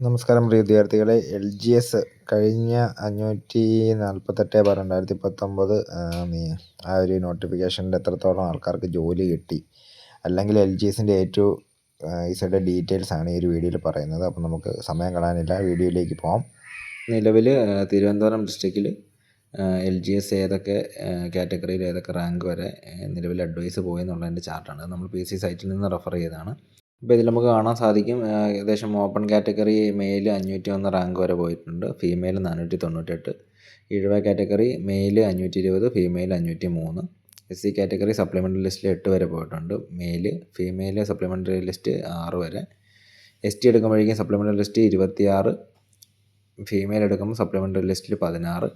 നമസ്കാരം പ്രിയ വിദ്യാർത്ഥികളെ. LGS കഴിഞ്ഞ 548/2019 ആ ഒരു നോട്ടിഫിക്കേഷനിൽ എത്രത്തോളം ആൾക്കാർക്ക് ജോലി കിട്ടി, അല്ലെങ്കിൽ LGSൻ്റെ A to Z ഡീറ്റെയിൽസ് ആണ് ഈ ഒരു വീഡിയോയിൽ പറയുന്നത്. അപ്പം നമുക്ക് സമയം കളയാനില്ല, വീഡിയോയിലേക്ക് പോകാം. നിലവിൽ തിരുവനന്തപുരം ഡിസ്ട്രിക്റ്റിൽ LGS ഏതൊക്കെ കാറ്റഗറിയിൽ ഏതൊക്കെ റാങ്ക് വരെ നിലവിൽ അഡ്വൈസ് പോയി എന്നുള്ളതിൻ്റെ ചാർട്ടാണ്. നമ്മൾ PC സൈറ്റിൽ നിന്ന് റെഫർ ചെയ്തതാണ്. അപ്പോൾ ഇതിൽ നമുക്ക് കാണാൻ സാധിക്കും, ഏകദേശം ഓപ്പൺ കാറ്റഗറി മെയിൽ 501 റാങ്ക് വരെ പോയിട്ടുണ്ട്, female 498. Ezhava category male 520, female 503. SC category supplementary ലിസ്റ്റിൽ 8 വരെ പോയിട്ടുണ്ട്, മെയിൽ ഫീമെയിൽ സപ്ലിമെൻ്ററി ലിസ്റ്റ് 6 വരെ. ST എടുക്കുമ്പോഴേക്കും സപ്ലിമെൻ്ററി ലിസ്റ്റ് 26, ഫീമെയിൽ എടുക്കുമ്പോൾ സപ്ലിമെൻ്ററി ലിസ്റ്റിൽ 16.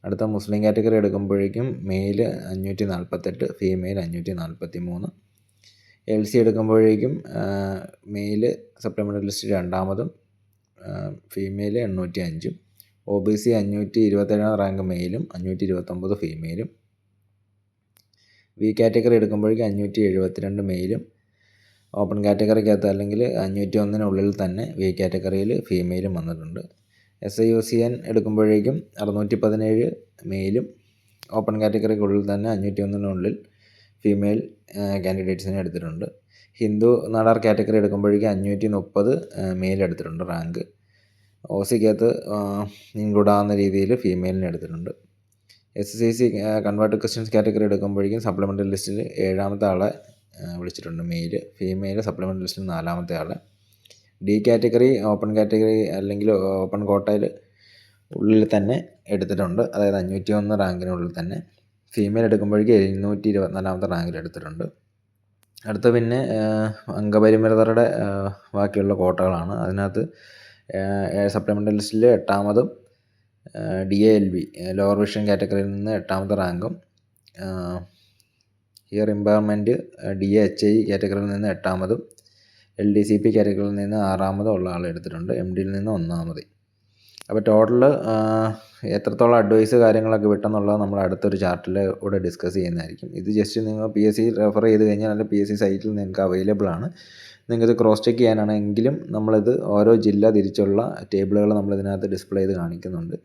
അടുത്ത മുസ്ലിം കാറ്റഗറി എടുക്കുമ്പോഴേക്കും മെയിൽ 548, ഫീമെയിൽ 543. LC എടുക്കുമ്പോഴേക്കും മെയിൽ സപ്ലിമെൻ്ററി ലിസ്റ്റ് 2-മതും ഫീമെയിൽ 805. OBC 527 റാങ്ക് മെയിലും 529 ഫീമെയിലും. V കാറ്റഗറി എടുക്കുമ്പോഴേക്കും 572 മെയിലും. ഓപ്പൺ കാറ്റഗറിക്കകത്ത് അല്ലെങ്കിൽ 501 തന്നെ V കാറ്റഗറിയിൽ ഫീമെയിലും വന്നിട്ടുണ്ട്. SIUCN എടുക്കുമ്പോഴേക്കും 617 മെയിലും. ഓപ്പൺ കാറ്റഗറിക്കുള്ളിൽ തന്നെ 501 ഫീമെയിൽ കാൻഡിഡേറ്റ്സിനെ എടുത്തിട്ടുണ്ട്. ഹിന്ദു നാടാർ കാറ്റഗറി എടുക്കുമ്പോഴേക്കും 530 മെയിൽ എടുത്തിട്ടുണ്ട് റാങ്ക്. OCക്കകത്ത് ഇൻക്ലൂഡ് ആവുന്ന രീതിയിൽ ഫീമെയിലിനെ എടുത്തിട്ടുണ്ട്. SCC കൺവേർട്ട് ക്രിസ്ത്യൻസ് കാറ്റഗറി എടുക്കുമ്പോഴേക്കും സപ്ലിമെൻ്ററി ലിസ്റ്റിൽ 7-മത്തെ ആളെ വിളിച്ചിട്ടുണ്ട് മെയിൽ, ഫീമെയിൽ സപ്ലിമെൻ്ററി ലിസ്റ്റിൽ 4-മത്തെ ആളെ. D കാറ്റഗറി ഓപ്പൺ കാറ്റഗറി അല്ലെങ്കിൽ ഓപ്പൺ കോട്ടയിൽ ഉള്ളിൽ തന്നെ എടുത്തിട്ടുണ്ട്, അതായത് 501 റാങ്കിനുള്ളിൽ തന്നെ. ഫീമെയിൽ എടുക്കുമ്പോഴേക്കും 724-മത്തെ റാങ്കിൽ എടുത്തിട്ടുണ്ട്. അടുത്ത പിന്നെ അംഗപരിമിതരുടെ ബാക്കിയുള്ള കോട്ടകളാണ്. അതിനകത്ത് സപ്ലിമെൻ്ററി ലിസ്റ്റിൽ 8-മതും DALB ലോവർ വിഷൻ കാറ്റഗറിയിൽ നിന്ന് 8-മത്തെ റാങ്കും, ഹിയർ ഇമ്പയർമെൻറ്റ് DAHI കാറ്റഗറിയിൽ നിന്ന് 8-മതും LDCP കാറ്റഗറിയിൽ നിന്ന് 6-മതും ഉള്ള ആളെ എടുത്തിട്ടുണ്ട്. MDയിൽ നിന്ന് 1-മത്. അപ്പോൾ ടോട്ടൽ എത്രത്തോളം അഡ്വൈസ് കാര്യങ്ങളൊക്കെ വിട്ടെന്നുള്ളത് നമ്മൾ അടുത്തൊരു ചാർട്ടിൽ കൂടെ ഡിസ്കസ് ചെയ്യുന്നതായിരിക്കും. ഇത് ജസ്റ്റ് നിങ്ങൾ PSC റെഫർ ചെയ്ത് കഴിഞ്ഞാൽ അല്ലെങ്കിൽ PSC സൈറ്റിൽ നിങ്ങൾക്ക് അവൈലബിൾ ആണ്. നിങ്ങൾക്കിത് ക്രോസ് ചെക്ക് ചെയ്യാനാണെങ്കിലും നമ്മളിത് ഓരോ ജില്ല തിരിച്ചുള്ള ടേബിളുകൾ നമ്മളിതിനകത്ത് ഡിസ്പ്ലേ ചെയ്ത് കാണിക്കുന്നുണ്ട്.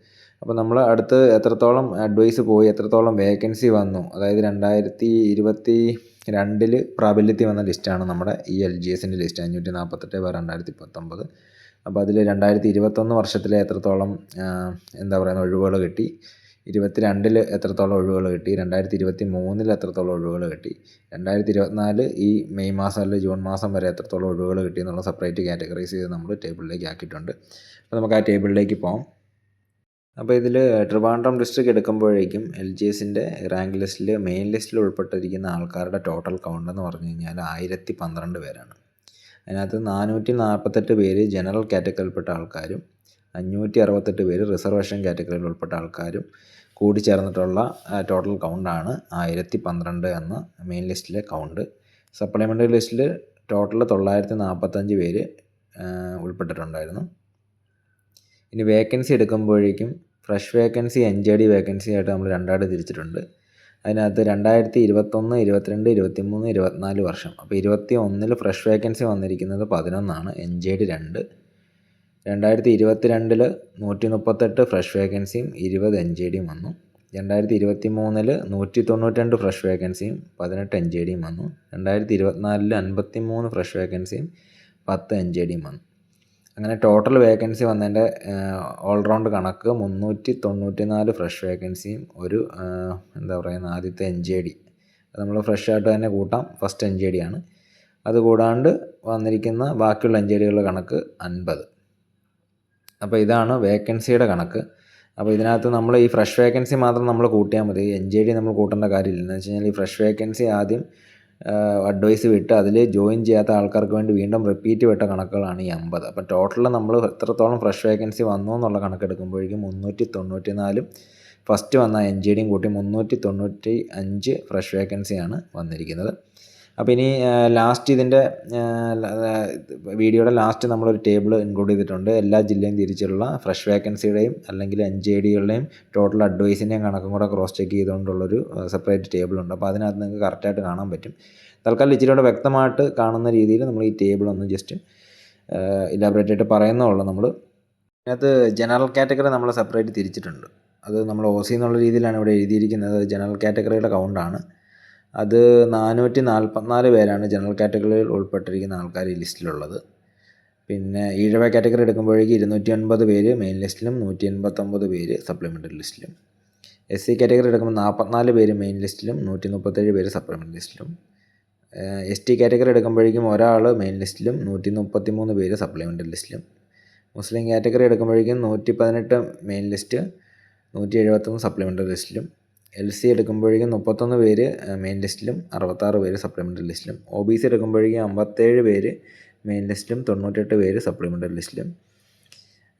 അപ്പോൾ നമ്മൾ അടുത്ത് എത്രത്തോളം അഡ്വൈസ് പോയി, എത്രത്തോളം വേക്കൻസി വന്നു, അതായത് 2022 പ്രാബല്യത്തിൽ വന്ന ലിസ്റ്റാണ് നമ്മുടെ ഈ LGSൻ്റെ ലിസ്റ്റ് 548/2019. അപ്പോൾ അതിൽ 2021 വർഷത്തിലെ എത്രത്തോളം ഒഴിവുകൾ കിട്ടി, 2022 എത്രത്തോളം ഒഴിവുകൾ കിട്ടി, 2023 എത്രത്തോളം ഒഴിവുകൾ കിട്ടി, 2024 ഈ മെയ് മാസം അല്ലെങ്കിൽ ജൂൺ മാസം വരെ എത്രത്തോളം ഒഴിവുകൾ കിട്ടി എന്നുള്ള സെപ്പറേറ്റ് കാറ്റഗറൈസ് ചെയ്ത് നമ്മൾ ടേബിളിലേക്ക് ആക്കിയിട്ടുണ്ട്. അപ്പോൾ നമുക്ക് ആ ടേബിളിലേക്ക് പോകാം. അപ്പോൾ ഇതിൽ ട്രിവാൻഡ്രം ഡിസ്ട്രിക്ട് എടുക്കുമ്പോഴേക്കും LGSൻ്റെ റാങ്ക് ലിസ്റ്റിൽ മെയിൻ ലിസ്റ്റിൽ ഉൾപ്പെട്ടിരിക്കുന്ന ആൾക്കാരുടെ ടോട്ടൽ കൗണ്ട് എന്ന് പറഞ്ഞു കഴിഞ്ഞാൽ 1012 പേരാണ്. അതിനകത്ത് 448 പേര് ജനറൽ കാറ്റഗറിയിൽപ്പെട്ട ആൾക്കാരും 568 പേര് റിസർവേഷൻ കാറ്റഗറിയിൽ ഉൾപ്പെട്ട ആൾക്കാരും കൂടി ചേർന്നിട്ടുള്ള ടോട്ടൽ കൗണ്ടാണ് 1012 എന്ന മെയിൻ ലിസ്റ്റിലെ കൗണ്ട്. സപ്ലിമെൻ്ററി ലിസ്റ്റിൽ ടോട്ടൽ 945 പേര് ഉൾപ്പെട്ടിട്ടുണ്ടായിരുന്നു. ഇനി വേക്കൻസി എടുക്കുമ്പോഴേക്കും ഫ്രഷ് വേക്കൻസി NJD വേക്കൻസി ആയിട്ട് നമ്മൾ രണ്ടായിട്ട് തിരിച്ചിട്ടുണ്ട്. അതിനകത്ത് 2021, 22, 23, 24 വർഷം. അപ്പോൾ 21 ഫ്രഷ് വേക്കൻസി വന്നിരിക്കുന്നത് 11ആണ്, NJD 2. 2022 138 ഫ്രഷ് വേക്കൻസിയും 20 NJDയും വന്നു. 2023 192 ഫ്രഷ് വേക്കൻസിയും 18 NJDയും വന്നു. 2024 53 ഫ്രഷ് വേക്കൻസിയും 10 NJDയും വന്നു. അങ്ങനെ ടോട്ടൽ വേക്കൻസി വന്നതിൻ്റെ ഓൾറൗണ്ട് കണക്ക് 394 ഫ്രഷ് വേക്കൻസിയും ഒരു ആദ്യത്തെ NJD, അത് നമ്മൾ ഫ്രഷ് ആയിട്ട് തന്നെ കൂട്ടാം, ഫസ്റ്റ് NJD ആണ്. അതുകൂടാണ്ട് വന്നിരിക്കുന്ന ബാക്കിയുള്ള NJDകളുടെ കണക്ക് 50. അപ്പോൾ ഇതാണ് വേക്കൻസിയുടെ കണക്ക്. അപ്പോൾ ഇതിനകത്ത് നമ്മൾ ഈ ഫ്രഷ് വേക്കൻസി മാത്രം നമ്മൾ കൂട്ടിയാൽ മതി, NJD നമ്മൾ കൂട്ടേണ്ട കാര്യമില്ല. എന്ന് വെച്ച് കഴിഞ്ഞാൽ ഈ ഫ്രഷ് വേക്കൻസി ആദ്യം അഡ്വൈസ് വിട്ട് അതിൽ ജോയിൻ ചെയ്യാത്ത ആൾക്കാർക്ക് വേണ്ടി വീണ്ടും റിപ്പീറ്റ് വിട്ട കണക്കുകളാണ് ഈ 50. അപ്പോൾ ടോട്ടൽ നമ്മൾ എത്രത്തോളം ഫ്രഷ് വേക്കൻസി വന്നു എന്നുള്ള കണക്കെടുക്കുമ്പോഴേക്കും 394 ഫസ്റ്റ് വന്ന NJDയും കൂട്ടി 395 ഫ്രഷ് വേക്കൻസിയാണ് വന്നിരിക്കുന്നത്. അപ്പോൾ ഇനി ലാസ്റ്റ് ഇതിൻ്റെ വീഡിയോയുടെ ലാസ്റ്റ് നമ്മളൊരു ടേബിൾ ഇൻക്ലൂഡ് ചെയ്തിട്ടുണ്ട്. എല്ലാ ജില്ലയും തിരിച്ചുള്ള ഫ്രഷ് വേക്കൻസിയുടെയും അല്ലെങ്കിൽ NJDകളുടെയും ടോട്ടൽ അഡ്വൈസിൻ്റെയും കണക്കും കൂടെ ക്രോസ് ചെക്ക് ചെയ്തുകൊണ്ടുള്ളൊരു സെപ്പറേറ്റ് ടേബിളുണ്ട്. അപ്പോൾ അതിനകത്ത് നിങ്ങൾക്ക് കറക്റ്റായിട്ട് കാണാൻ പറ്റും. തൽക്കാലം ഇച്ചിരി കൂടെ വ്യക്തമായിട്ട് കാണുന്ന രീതിയിൽ നമ്മൾ ഈ ടേബിൾ ഒന്ന് ജസ്റ്റ് ഇലാബറേറ്റ് ആയിട്ട് പറയുന്നുള്ളൂ. നമ്മൾ അതിനകത്ത് ജനറൽ കാറ്റഗറി നമ്മൾ സെപ്പറേറ്റ് തിരിച്ചിട്ടുണ്ട്. അത് നമ്മൾ OC എന്നുള്ള രീതിയിലാണ് ഇവിടെ എഴുതിയിരിക്കുന്നത്. ജനറൽ കാറ്റഗറിയുടെ കൗണ്ടാണ്. അത് 444 പേരാണ് ജനറൽ കാറ്റഗറിയിൽ ഉൾപ്പെട്ടിരിക്കുന്ന ആൾക്കാർ ഈ ലിസ്റ്റിലുള്ളത്. പിന്നെ ഈഴവ കാറ്റഗറി എടുക്കുമ്പോഴേക്ക് 209 പേര് മെയിൻ ലിസ്റ്റിലും 189 പേര് സപ്ലിമെൻ്ററി ലിസ്റ്റിലും. SC കാറ്റഗറി എടുക്കുമ്പോൾ 44 പേര് മെയിൻ ലിസ്റ്റിലും 137 പേര് സപ്ലിമെൻ്ററി ലിസ്റ്റിലും. ST കാറ്റഗറി എടുക്കുമ്പോഴേക്കും ഒരാൾ മെയിൻ ലിസ്റ്റിലും 133 പേര് സപ്ലിമെൻ്ററി ലിസ്റ്റിലും. മുസ്ലിം കാറ്റഗറി എടുക്കുമ്പോഴേക്കും 118 മെയിൻ ലിസ്റ്റ് 171 സപ്ലിമെൻ്ററി ലിസ്റ്റിലും. LC എടുക്കുമ്പോഴേക്കും 31 പേര് മെയിൻ ലിസ്റ്റിലും 66 പേര് സപ്ലിമെൻ്ററി ലിസ്റ്റിലും. OBC എടുക്കുമ്പോഴേക്കും 57 പേര് മെയിൻ ലിസ്റ്റിലും 98 പേര് സപ്ലിമെൻ്ററി ലിസ്റ്റിലും.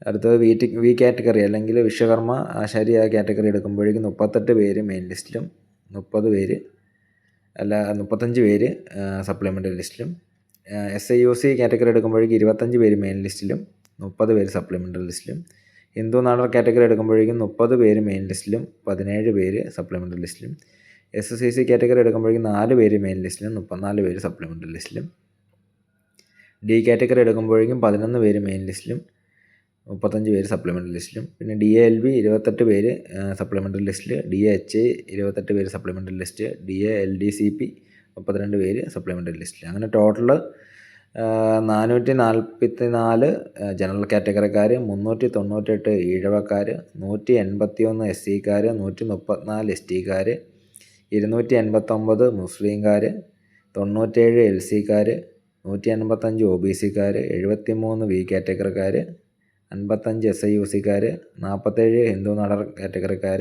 അടുത്തത് വി കാറ്റഗറി അല്ലെങ്കിൽ വിശ്വകർമ്മ ആശാരി ആ കാറ്റഗറി എടുക്കുമ്പോഴേക്കും 38 പേര് മെയിൻ ലിസ്റ്റിലും 35 പേര് സപ്ലിമെൻ്ററി ലിസ്റ്റിലും. SIOC കാറ്റഗറി എടുക്കുമ്പോഴേക്കും 25 പേര് മെയിൻ ലിസ്റ്റിലും 30 പേര് സപ്ലിമെൻ്ററി ലിസ്റ്റിലും. ഹിന്ദു നാടർ കാറ്റഗറി എടുക്കുമ്പോഴേക്കും 30 പേര് മെയിൻ ലിസ്റ്റിലും 17 പേര് സപ്ലിമെൻ്ററി ലിസ്റ്റിലും. SCC കാറ്റഗറി എടുക്കുമ്പോഴേക്കും 4 പേര് മെയിൻ ലിസ്റ്റിലും 34 പേര് സപ്ലിമെൻ്ററി ലിസ്റ്റിലും. D കാറ്റഗറി എടുക്കുമ്പോഴേക്കും 11 പേര് മെയിൻ ലിസ്റ്റിലും 35 പേര് സപ്ലിമെൻ്ററി ലിസ്റ്റിലും. പിന്നെ DALB 28 പേര് സപ്ലിമെൻ്ററി ലിസ്റ്റിൽ. DAHA 28 പേര് സപ്ലിമെൻ്ററി ലിസ്റ്റ്. DALDCP 32 പേര് സപ്ലിമെൻ്ററി ലിസ്റ്റിൽ. അങ്ങനെ ടോട്ടൽ 444 ജനറൽ കാറ്റഗറിക്കാർ, 398 ഈഴവക്കാർ, 181 SCക്കാർ, 134 STക്കാർ, 289 മുസ്ലിംകാർ, 97 LCക്കാർ, 185 OBCക്കാർ, 73 V കാറ്റഗറിക്കാർ, 55 SIOCക്കാർ, 47 ഹിന്ദു നാടർ കാറ്റഗറിക്കാർ,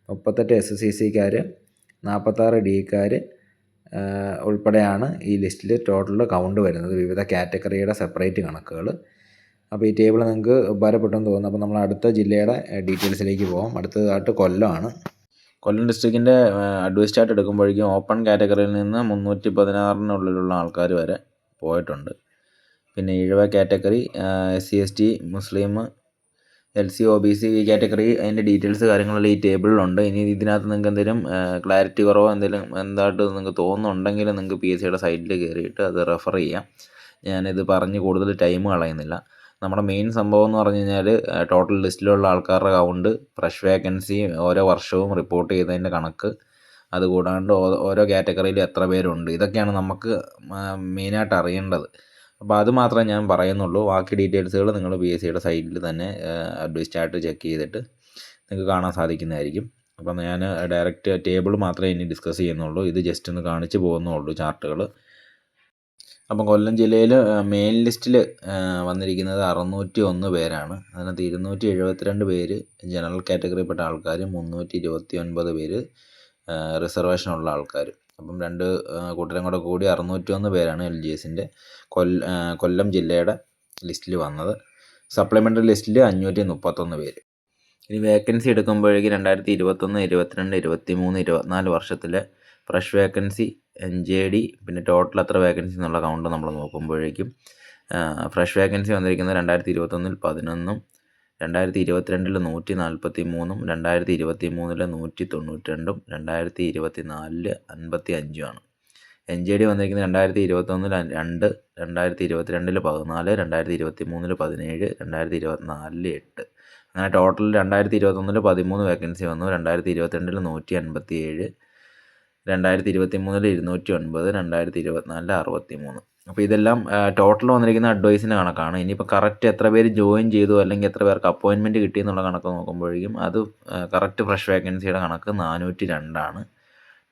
38 SCCക്കാർ, 46 Dക്കാർ ഉൾപ്പെടെയാണ് ഈ ലിസ്റ്റിൽ ടോട്ടൽ കൗണ്ട് വരുന്നത്, വിവിധ കാറ്റഗറിയുടെ സെപ്പറേറ്റ് കണക്കുകൾ. അപ്പോൾ ഈ ടേബിൾ നിങ്ങൾക്ക് ഉപകാരപ്പെട്ടെന്ന് തോന്നുന്നു. അപ്പോൾ നമ്മൾ അടുത്ത ജില്ലയുടെ ഡീറ്റെയിൽസിലേക്ക് പോകാം. അടുത്തതായിട്ട് കൊല്ലമാണ്. കൊല്ലം ഡിസ്ട്രിക്റ്റിൻ്റെ അഡ്വൈസ് ചാർട്ട് എടുക്കുമ്പോഴേക്കും ഓപ്പൺ കാറ്റഗറിയിൽ നിന്ന് 316 ആൾക്കാർ വരെ പോയിട്ടുണ്ട്. പിന്നെ ഈഴവ കാറ്റഗറി, SC ST മുസ്ലിം, LC OBC ഈ കാറ്റഗറി അതിൻ്റെ ഡീറ്റെയിൽസ് കാര്യങ്ങളെല്ലാം ഈ ടേബിളിലുണ്ട്. ഇനി ഇതിനകത്ത് നിങ്ങൾക്ക് എന്തെങ്കിലും ക്ലാരിറ്റി കുറവോ എന്തെങ്കിലും എന്തായിട്ട് നിങ്ങൾക്ക് തോന്നുന്നുണ്ടെങ്കിൽ നിങ്ങൾക്ക് PSCയുടെ സൈറ്റിൽ കയറിയിട്ട് അത് റെഫർ ചെയ്യാം. ഞാനിത് പറഞ്ഞ് കൂടുതൽ ടൈം കളയുന്നില്ല. നമ്മുടെ മെയിൻ സംഭവം എന്ന് പറഞ്ഞു കഴിഞ്ഞാൽ ടോട്ടൽ ലിസ്റ്റിലുള്ള ആൾക്കാരുടെ കൗണ്ട്, ഫ്രഷ് വേക്കൻസി, ഓരോ വർഷവും റിപ്പോർട്ട് ചെയ്തതിൻ്റെ കണക്ക്, അതുകൂടാണ്ട് ഓരോ കാറ്റഗറിയിൽ എത്ര പേരുണ്ട്, ഇതൊക്കെയാണ് നമുക്ക് മെയിനായിട്ട് അറിയേണ്ടത്. അപ്പോൾ അത് മാത്രമേ ഞാൻ പറയുന്നുള്ളൂ. ബാക്കി ഡീറ്റെയിൽസുകൾ നിങ്ങൾ PSCയുടെ സൈറ്റിൽ തന്നെ അഡ്വൈസ് ചാർട്ട് ചെക്ക് ചെയ്തിട്ട് നിങ്ങൾക്ക് കാണാൻ സാധിക്കുന്നതായിരിക്കും. അപ്പം ഞാൻ ഡയറക്റ്റ് ടേബിൾ മാത്രമേ ഇനി ഡിസ്കസ് ചെയ്യുന്നുള്ളൂ. ഇത് ജസ്റ്റ് ഒന്ന് കാണിച്ച് പോകുന്നുള്ളൂ ചാർട്ടുകൾ. അപ്പം കൊല്ലം ജില്ലയിൽ മെയിൻ ലിസ്റ്റിൽ വന്നിരിക്കുന്നത് 601 പേരാണ്. അതിനകത്ത് 272 പേര് ജനറൽ കാറ്റഗറിയിൽപ്പെട്ട ആൾക്കാർ, 329 പേര് റിസർവേഷനുള്ള ആൾക്കാർ. അപ്പം രണ്ട് കൂട്ടരും കൂടി 601 പേരാണ് LGSൻ്റെ കൊല്ലം ജില്ലയുടെ ലിസ്റ്റിൽ വന്നത്. സപ്ലിമെൻ്ററി ലിസ്റ്റിൽ 531 പേര്. ഇനി വേക്കൻസി എടുക്കുമ്പോഴേക്കും 2021, 22, 23, 24 വർഷത്തിലെ ഫ്രഷ് വേക്കൻസി, NJD, പിന്നെ ടോട്ടൽ എത്ര വേക്കൻസി എന്നുള്ള കൗണ്ട് നമ്മൾ നോക്കുമ്പോഴേക്കും ഫ്രഷ് വേക്കൻസി വന്നിരിക്കുന്നത് 2021 11, 2022 143, 2023 192, 2024 55. NJD വന്നിരിക്കുന്നത് 2021 2, 2022 14, 2023 17, 2024 8. അങ്ങനെ ടോട്ടൽ 2021 13 വേക്കൻസി വന്നു. 2022 157, 2023 209, 2024 63. അപ്പോൾ ഇതെല്ലാം ടോട്ടൽ വന്നിരിക്കുന്ന അഡ്വൈസിൻ്റെ കണക്കാണ്. ഇനിയിപ്പോൾ കറക്റ്റ് എത്ര പേര് ജോയിൻ ചെയ്തു അല്ലെങ്കിൽ എത്ര പേർക്ക് അപ്പോയിൻമെൻറ്റ് കിട്ടിയെന്നുള്ള കണക്ക് നോക്കുമ്പോഴേക്കും അത് കറക്റ്റ് ഫ്രഷ് വേക്കൻസിയുടെ കണക്ക് 402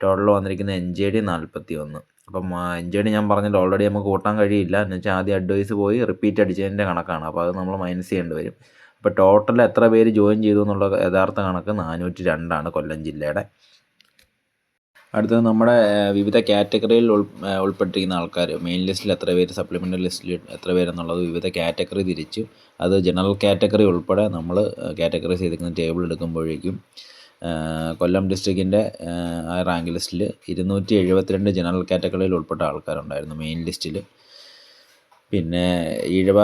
ടോട്ടൽ വന്നിരിക്കുന്ന NJD 41. അപ്പം NJD ഞാൻ പറഞ്ഞില്ല ഓൾറെഡി നമുക്ക് കൂട്ടാൻ കഴിയില്ല. എന്ന് വെച്ചാൽ ആദ്യം അഡ്വൈസ് പോയി റിപ്പീറ്റ് അടിച്ചതിൻ്റെ കണക്കാണ്. അപ്പോൾ അത് നമ്മൾ മൈനസ് ചെയ്യേണ്ടി വരും. അപ്പോൾ ടോട്ടൽ എത്ര പേര് ജോയിൻ ചെയ്തു എന്നുള്ള യഥാർത്ഥ കണക്ക് 402 കൊല്ലം ജില്ലയുടെ. അടുത്തത് നമ്മുടെ വിവിധ കാറ്റഗറിയിൽ ഉൾപ്പെട്ടിരിക്കുന്ന ആൾക്കാർ, മെയിൻ ലിസ്റ്റിൽ എത്ര പേര്, സപ്ലിമെൻ്ററി ലിസ്റ്റിൽ എത്ര പേരെന്നുള്ളത് വിവിധ കാറ്റഗറി തിരിച്ചു. അത് ജനറൽ കാറ്റഗറി ഉൾപ്പെടെ നമ്മൾ കാറ്റഗറൈസ് ചെയ്തിരിക്കുന്ന ടേബിൾ എടുക്കുമ്പോഴേക്കും കൊല്ലം ഡിസ്ട്രിക്റ്റിൻ്റെ ആ റാങ്ക് ലിസ്റ്റിൽ 272 ജനറൽ കാറ്റഗറിയിൽ ഉൾപ്പെട്ട ആൾക്കാരുണ്ടായിരുന്നു മെയിൻ ലിസ്റ്റിൽ. പിന്നെ ഈഴവ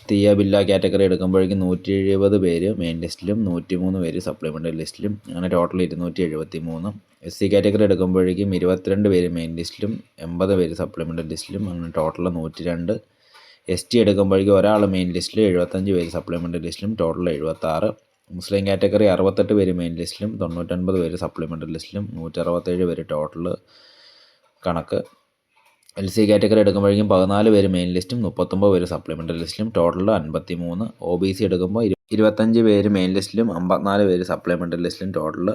തീയ ബില്ല കാറ്റഗറി എടുക്കുമ്പോഴേക്കും 170 പേര് മെയിൻ ലിസ്റ്റിലും 103 പേര് സപ്ലിമെൻ്ററി ലിസ്റ്റിലും. അങ്ങനെ ടോട്ടൽ 273. SC കാറ്റഗറി എടുക്കുമ്പോഴേക്കും 22 പേര് മെയിൻ ലിസ്റ്റിലും 80 പേര് സപ്ലിമെൻ്ററി ലിസ്റ്റിലും. അങ്ങനെ ടോട്ടൽ 102. ST എടുക്കുമ്പോഴേക്കും ഒരാൾ മെയിൻ ലിസ്റ്റിൽ, 75 പേര് സപ്ലിമെൻ്ററി ലിസ്റ്റിലും, ടോട്ടൽ 76. മുസ്ലിം കാറ്റഗറി 68 പേര് മെയിൻ ലിസ്റ്റിലും, 99 പേര് സപ്ലിമെൻ്ററി ലിസ്റ്റിലും, 167 പേര് ടോട്ടൽ കണക്ക്. LC കാറ്റഗറി എടുക്കുമ്പോഴേക്കും 14 പേര് മെയിൻ ലിസ്റ്റും, 39 പേര് സപ്ലിമെൻ്ററി ലിസ്റ്റിലും, ടോട്ടൽ 53. OBC എടുക്കുമ്പോൾ 25 പേര് മെയിൻ ലിസ്റ്റിലും, 54 പേര് സപ്ലിമെൻ്ററി ലിസ്റ്റിലും, ടോട്ടൽ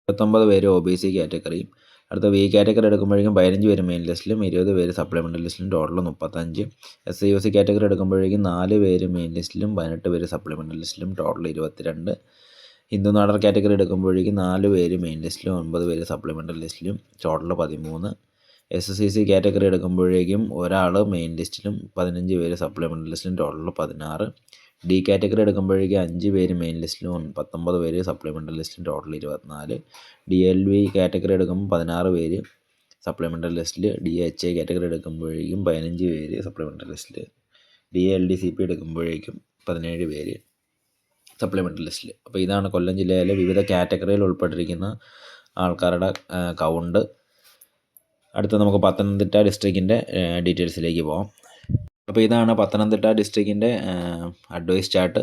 29 പേര് OBC കാറ്റഗറിയും. അടുത്ത V കാറ്റഗറി എടുക്കുമ്പോഴേക്കും 15 പേര് മെയിൻ ലിസ്റ്റിലും, 20 പേര് സപ്ലിമെൻ്ററി ലിസ്റ്റിലും, ടോട്ടൽ 35. SIOC കാറ്റഗറി എടുക്കുമ്പോഴേക്കും 4 പേര് മെയിൻ ലിസ്റ്റിലും, 18 പേര് സപ്ലിമെൻ്ററി ലിസ്റ്റിലും, ടോട്ടൽ 22. ഹിന്ദു നാടർ കാറ്റഗറി എടുക്കുമ്പോഴേക്കും 4 പേര് മെയിൻ ലിസ്റ്റിലും, 9 പേര് സപ്ലിമെൻ്ററി ലിസ്റ്റിലും, ടോട്ടൽ 13. SCC കാറ്റഗറി എടുക്കുമ്പോഴേക്കും ഒരാൾ മെയിൻ ലിസ്റ്റിലും, 15 പേര് സപ്ലിമെൻ്ററി ലിസ്റ്റിലും, ടോട്ടൽ 16. D കാറ്റഗറി എടുക്കുമ്പോഴേക്കും 5 പേര് മെയിൻ ലിസ്റ്റിലും, 19 പേര് സപ്ലിമെൻ്ററി ലിസ്റ്റിലും, ടോട്ടൽ 24. DLV കാറ്റഗറി എടുക്കുമ്പോൾ 16 പേര് സപ്ലിമെൻ്ററി ലിസ്റ്റിൽ. DHA കാറ്റഗറി എടുക്കുമ്പോഴേക്കും 15 പേര് സപ്ലിമെൻ്ററി ലിസ്റ്റിൽ. DLDCP എടുക്കുമ്പോഴേക്കും 17 പേര് സപ്ലിമെൻ്ററി ലിസ്റ്റിൽ. അപ്പോൾ ഇതാണ് കൊല്ലം ജില്ലയിലെ വിവിധ കാറ്റഗറിയിൽ ഉൾപ്പെട്ടിരിക്കുന്ന ആൾക്കാരുടെ കൗണ്ട്. അടുത്ത നമുക്ക് പത്തനംതിട്ട ഡിസ്ട്രിക്റ്റിൻ്റെ ഡീറ്റെയിൽസിലേക്ക് പോകാം. അപ്പോൾ ഇതാണ് പത്തനംതിട്ട ഡിസ്ട്രിക്റ്റിൻ്റെ അഡ്വൈസ് ചാർട്ട്.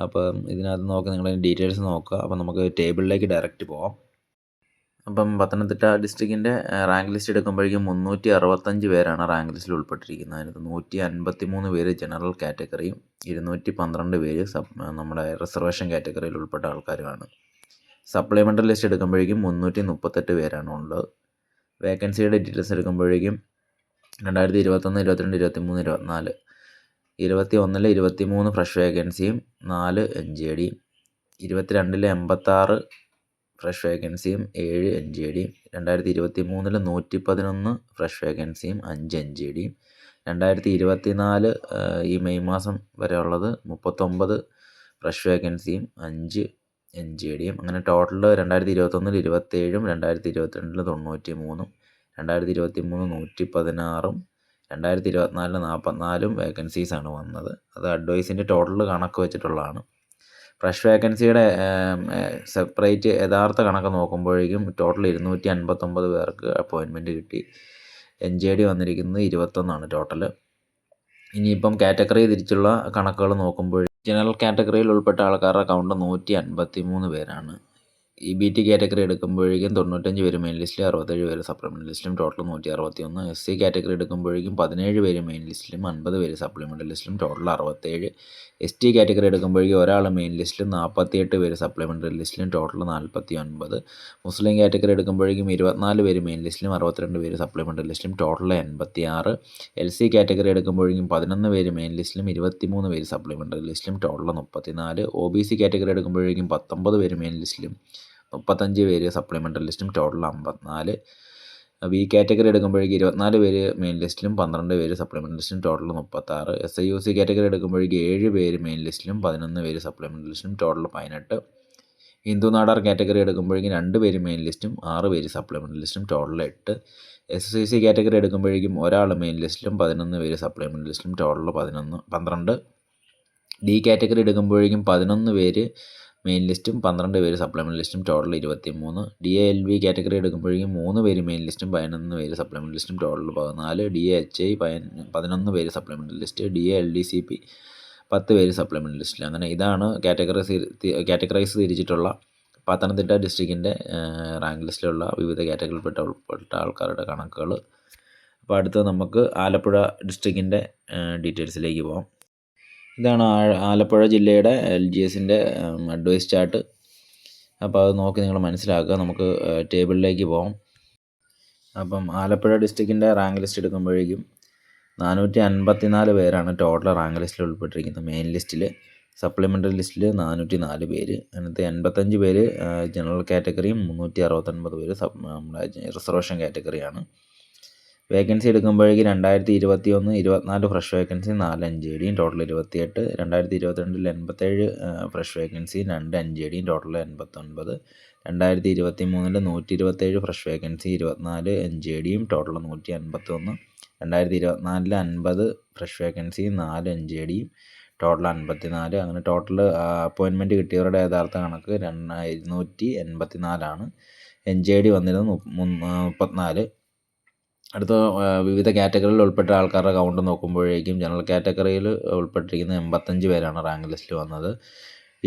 അപ്പം ഇതിനകത്ത് നോക്കുക, നിങ്ങൾ ഡീറ്റെയിൽസ് നോക്കുക. അപ്പം നമുക്ക് ടേബിളിലേക്ക് ഡയറക്റ്റ് പോകാം. അപ്പം പത്തനംതിട്ട ഡിസ്ട്രിക്റ്റിൻ്റെ റാങ്ക് ലിസ്റ്റ് എടുക്കുമ്പോഴേക്കും 365 പേരാണ് റാങ്ക് ലിസ്റ്റിൽ ഉൾപ്പെട്ടിരിക്കുന്നത്. അതിനകത്ത് 153 പേര് ജനറൽ കാറ്റഗറിയും 212 പേര് നമ്മുടെ റിസർവേഷൻ കാറ്റഗറിയിൽ ഉൾപ്പെട്ട ആൾക്കാരുമാണ്. സപ്ലിമെൻ്ററി ലിസ്റ്റ് എടുക്കുമ്പോഴേക്കും 338 പേരാണ് ഉള്ളത്. വേക്കൻസിയുടെ ഡീറ്റെയിൽസ് എടുക്കുമ്പോഴേക്കും 2021, 22, 23, 24 21-ൽ 23 ഫ്രഷ് വേക്കൻസിയും 4 NJDയും, 22-ൽ 86 ഫ്രഷ് വേക്കൻസിയും 7 NJDയും, 2023-ൽ 111 ഫ്രഷ് വേക്കൻസിയും 5 NJDയും, 2024 ഈ മെയ് മാസം വരെ ഉള്ളത് 39 ഫ്രഷ് വേക്കൻസിയും 5 NJDയും. അങ്ങനെ ടോട്ടൽ 2021-ൽ 27ഉം 2022-ൽ 93ഉം 2023 116ഉം 2024 44ഉം വേക്കൻസീസാണ് വന്നത്. അത് അഡ്വൈസിൻ്റെ ടോട്ടൽ കണക്ക് വെച്ചിട്ടുള്ളതാണ്. ഫ്രഷ് വേക്കൻസിയുടെ സെപ്പറേറ്റ് യഥാർത്ഥ കണക്ക് നോക്കുമ്പോഴേക്കും ടോട്ടൽ 259 പേർക്ക് അപ്പോയിൻമെൻറ്റ് കിട്ടി. NJD വന്നിരിക്കുന്നത് 21 ടോട്ടൽ. ഇനിയിപ്പം കാറ്റഗറി തിരിച്ചുള്ള കണക്കുകൾ നോക്കുമ്പോൾ ജനറൽ കാറ്റഗറിയിൽ ഉൾപ്പെട്ട ആൾക്കാരുടെ കൗണ്ട് 153 പേരാണ്. EBT കാറ്റഗറി എടുക്കുമ്പോഴേക്കും 95 പേര് മെയിൻ ലിസ്റ്റിലും, 67 പേര് സപ്ലിമെൻ്ററി ലിസ്റ്റിലും, ടോട്ടൽ 161. SC കാറ്റഗറി എടുക്കുമ്പോഴേക്കും 17 പേര് മെയിൻ ലിസ്റ്റിലും, 50 പേര് സപ്ലിമെൻ്ററി ലിസ്റ്റിലും, ടോട്ടൽ 67. ST കാറ്റഗറി എടുക്കുമ്പോഴേക്കും ഒരാൾ മെയിൻ ലിസ്റ്റിലും, 48 പേര് സപ്ലിമെൻ്ററി ലിസ്റ്റിലും, ടോട്ടൽ 49. മുസ്ലിം കാറ്റഗറി എടുക്കുമ്പോഴേക്കും 24 പേര് മെയിൻ ലിസ്റ്റിലും, 62 പേര് സപ്ലിമെൻ്ററി ലിസ്റ്റിലും, ടോട്ടൽ 86. LC കാറ്റഗറി എടുക്കുമ്പോഴേക്കും 11 പേര് മെയിൻ ലിസ്റ്റിലും, 23 പേര് സപ്ലിമെൻ്ററി ലിസ്റ്റിലും, ടോട്ടൽ 34. OBC കാറ്റഗറി എടുക്കുമ്പോഴേക്കും 19 പേര് മെയിൻ ലിസ്റ്റിലും, 35 പേര് സപ്ലിമെൻ്ററി ലിസ്റ്റും, ടോട്ടൽ 54. V കാറ്റഗറി എടുക്കുമ്പോഴേക്കും 24 പേര് മെയിൻ ലിസ്റ്റിലും, 12 പേര് സപ്ലിമെൻ്ററി ലിസ്റ്റും, ടോട്ടൽ 36. SIOC കാറ്റഗറി എടുക്കുമ്പോഴേക്കും 7 പേര് മെയിൻ ലിസ്റ്റിലും, 11 പേര് സപ്ലിമെൻ്ററി ലിസ്റ്റും, ടോട്ടൽ 18. ഹിന്ദു നാടാർ കാറ്റഗറി എടുക്കുമ്പോഴേക്കും 2 പേര് മെയിൻ ലിസ്റ്റും, 6 പേര് സപ്ലിമെൻ്ററി ലിസ്റ്റും, ടോട്ടൽ 8. SCC കാറ്റഗറി എടുക്കുമ്പോഴേക്കും ഒരാൾ മെയിൻ ലിസ്റ്റിലും, 11 പേര് സപ്ലിമെൻ്ററി ലിസ്റ്റും, ടോട്ടൽ 12. D കാറ്റഗറി എടുക്കുമ്പോഴേക്കും 11 പേര് മെയിൻ ലിസ്റ്റും, 12 പേര് സപ്ലിമെൻ്ററി ലിസ്റ്റും, ടോട്ടൽ 23. DALV കാറ്റഗറി എടുക്കുമ്പോഴേക്കും 3 പേര് മെയിൻ ലിസ്റ്റും, 11 പേര് സപ്ലിമെൻ്ററി ലിസ്റ്റും, ടോട്ടൽ 14. DHI 11 പേര് സപ്ലിമെൻ്ററി ലിസ്റ്റ്. DLDCP 10 പേര് സപ്ലിമെൻ്ററി ലിസ്റ്റിൽ. അങ്ങനെ ഇതാണ് കാറ്റഗറൈസ് തിരിച്ചിട്ടുള്ള പത്തനംതിട്ട ഡിസ്ട്രിക്റ്റിൻ്റെ റാങ്ക് ലിസ്റ്റിലുള്ള വിവിധ കാറ്റഗറിയിൽപ്പെട്ട ഉൾപ്പെട്ട ആൾക്കാരുടെ കണക്കുകൾ. അപ്പോൾ അടുത്ത് നമുക്ക് ആലപ്പുഴ ഡിസ്ട്രിക്റ്റിൻ്റെ ഡീറ്റെയിൽസിലേക്ക് പോകാം. ഇതാണ് ആലപ്പുഴ ജില്ലയുടെ LGSൻ്റെ അഡ്വൈസ് ചാർട്ട്. അപ്പോൾ അത് നോക്കി നിങ്ങൾ മനസ്സിലാക്കുക. നമുക്ക് ടേബിളിലേക്ക് പോകാം. അപ്പം ആലപ്പുഴ ഡിസ്ട്രിക്റ്റിൻ്റെ റാങ്ക് ലിസ്റ്റ് എടുക്കുമ്പോഴേക്കും 454 പേരാണ് ടോട്ടൽ റാങ്ക് ലിസ്റ്റിൽ ഉൾപ്പെട്ടിരിക്കുന്നത്. മെയിൻ ലിസ്റ്റിൽ, സപ്ലിമെൻ്ററി ലിസ്റ്റിൽ 404 പേര്. അതിനകത്ത് 85 പേര് ജനറൽ കാറ്റഗറിയും 369 പേര് നമ്മുടെ റിസർവേഷൻ കാറ്റഗറിയാണ്. വേക്കൻസി എടുക്കുമ്പോഴേക്കും 2021, 24 ഫ്രഷ് വേക്കൻസി, 4 NJDയും, ടോട്ടൽ 28. 2022-ൽ 87 ഫ്രഷ് വേക്കൻസി, 2 NJDയും, ടോട്ടൽ 89. 2023-ൽ 127 ഫ്രഷ് വേക്കൻസി, 24 NJDയും, ടോട്ടൽ 151. 2024-ൽ 50 ഫ്രഷ് വേക്കൻസി, 4 NJDയും, ടോട്ടൽ 54. അങ്ങനെ ടോട്ടൽ അപ്പോയിൻമെൻറ്റ് കിട്ടിയവരുടെ യഥാർത്ഥ കണക്ക് 284. NJD വന്നിരുന്നത് 34. അടുത്ത വിവിധ കാറ്റഗറിയിൽ ഉൾപ്പെട്ട ആൾക്കാരുടെ കൗണ്ട് നോക്കുമ്പോഴേക്കും ജനറൽ കാറ്റഗറിയിൽ ഉൾപ്പെട്ടിരിക്കുന്ന 85 പേരാണ് റാങ്ക് ലിസ്റ്റിൽ വന്നത്.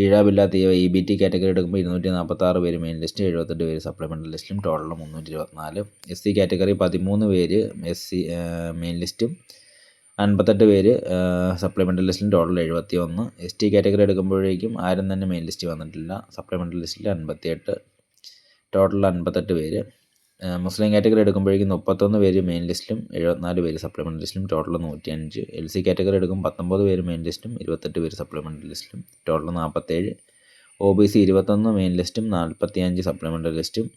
ഈഴാബില്ലാത്ത EBT കാറ്റഗറി എടുക്കുമ്പോൾ 246 പേര് മെയിൻ ലിസ്റ്റും 78 പേര് സപ്ലിമെൻ്ററി ലിസ്റ്റിലും, ടോട്ടൽ 324. SC കാറ്റഗറി 13 പേര് മെയിൻ ലിസ്റ്റും 58 പേര് സപ്ലിമെൻ്ററി ലിസ്റ്റിലും, ടോട്ടൽ 71. ST കാറ്റഗറി എടുക്കുമ്പോഴേക്കും ആരും തന്നെ മെയിൻ ലിസ്റ്റ് വന്നിട്ടില്ല. സപ്ലിമെൻ്ററി ലിസ്റ്റിൽ 58, ടോട്ടൽ 58 പേര്. മുസ്ലിം കാറ്റഗറി എടുക്കുമ്പോഴേക്കും 31 പേര് മെയിൻ ലിസ്റ്റിലും 74 പേര് സപ്ലിമെൻ്ററി ലിസ്റ്റിലും, ടോട്ടൽ 105. LC കാറ്റഗറി എടുക്കുമ്പോൾ 19 പേര് മെയിൻ ലിസ്റ്റും 28 പേര് സപ്ലിമെൻ്ററി ലിസ്റ്റിലും, ടോട്ടൽ 47. OBC 21 മെയിൻ ലിസ്റ്റും 45 സപ്ലിമെൻ്ററി ലിസ്റ്റും,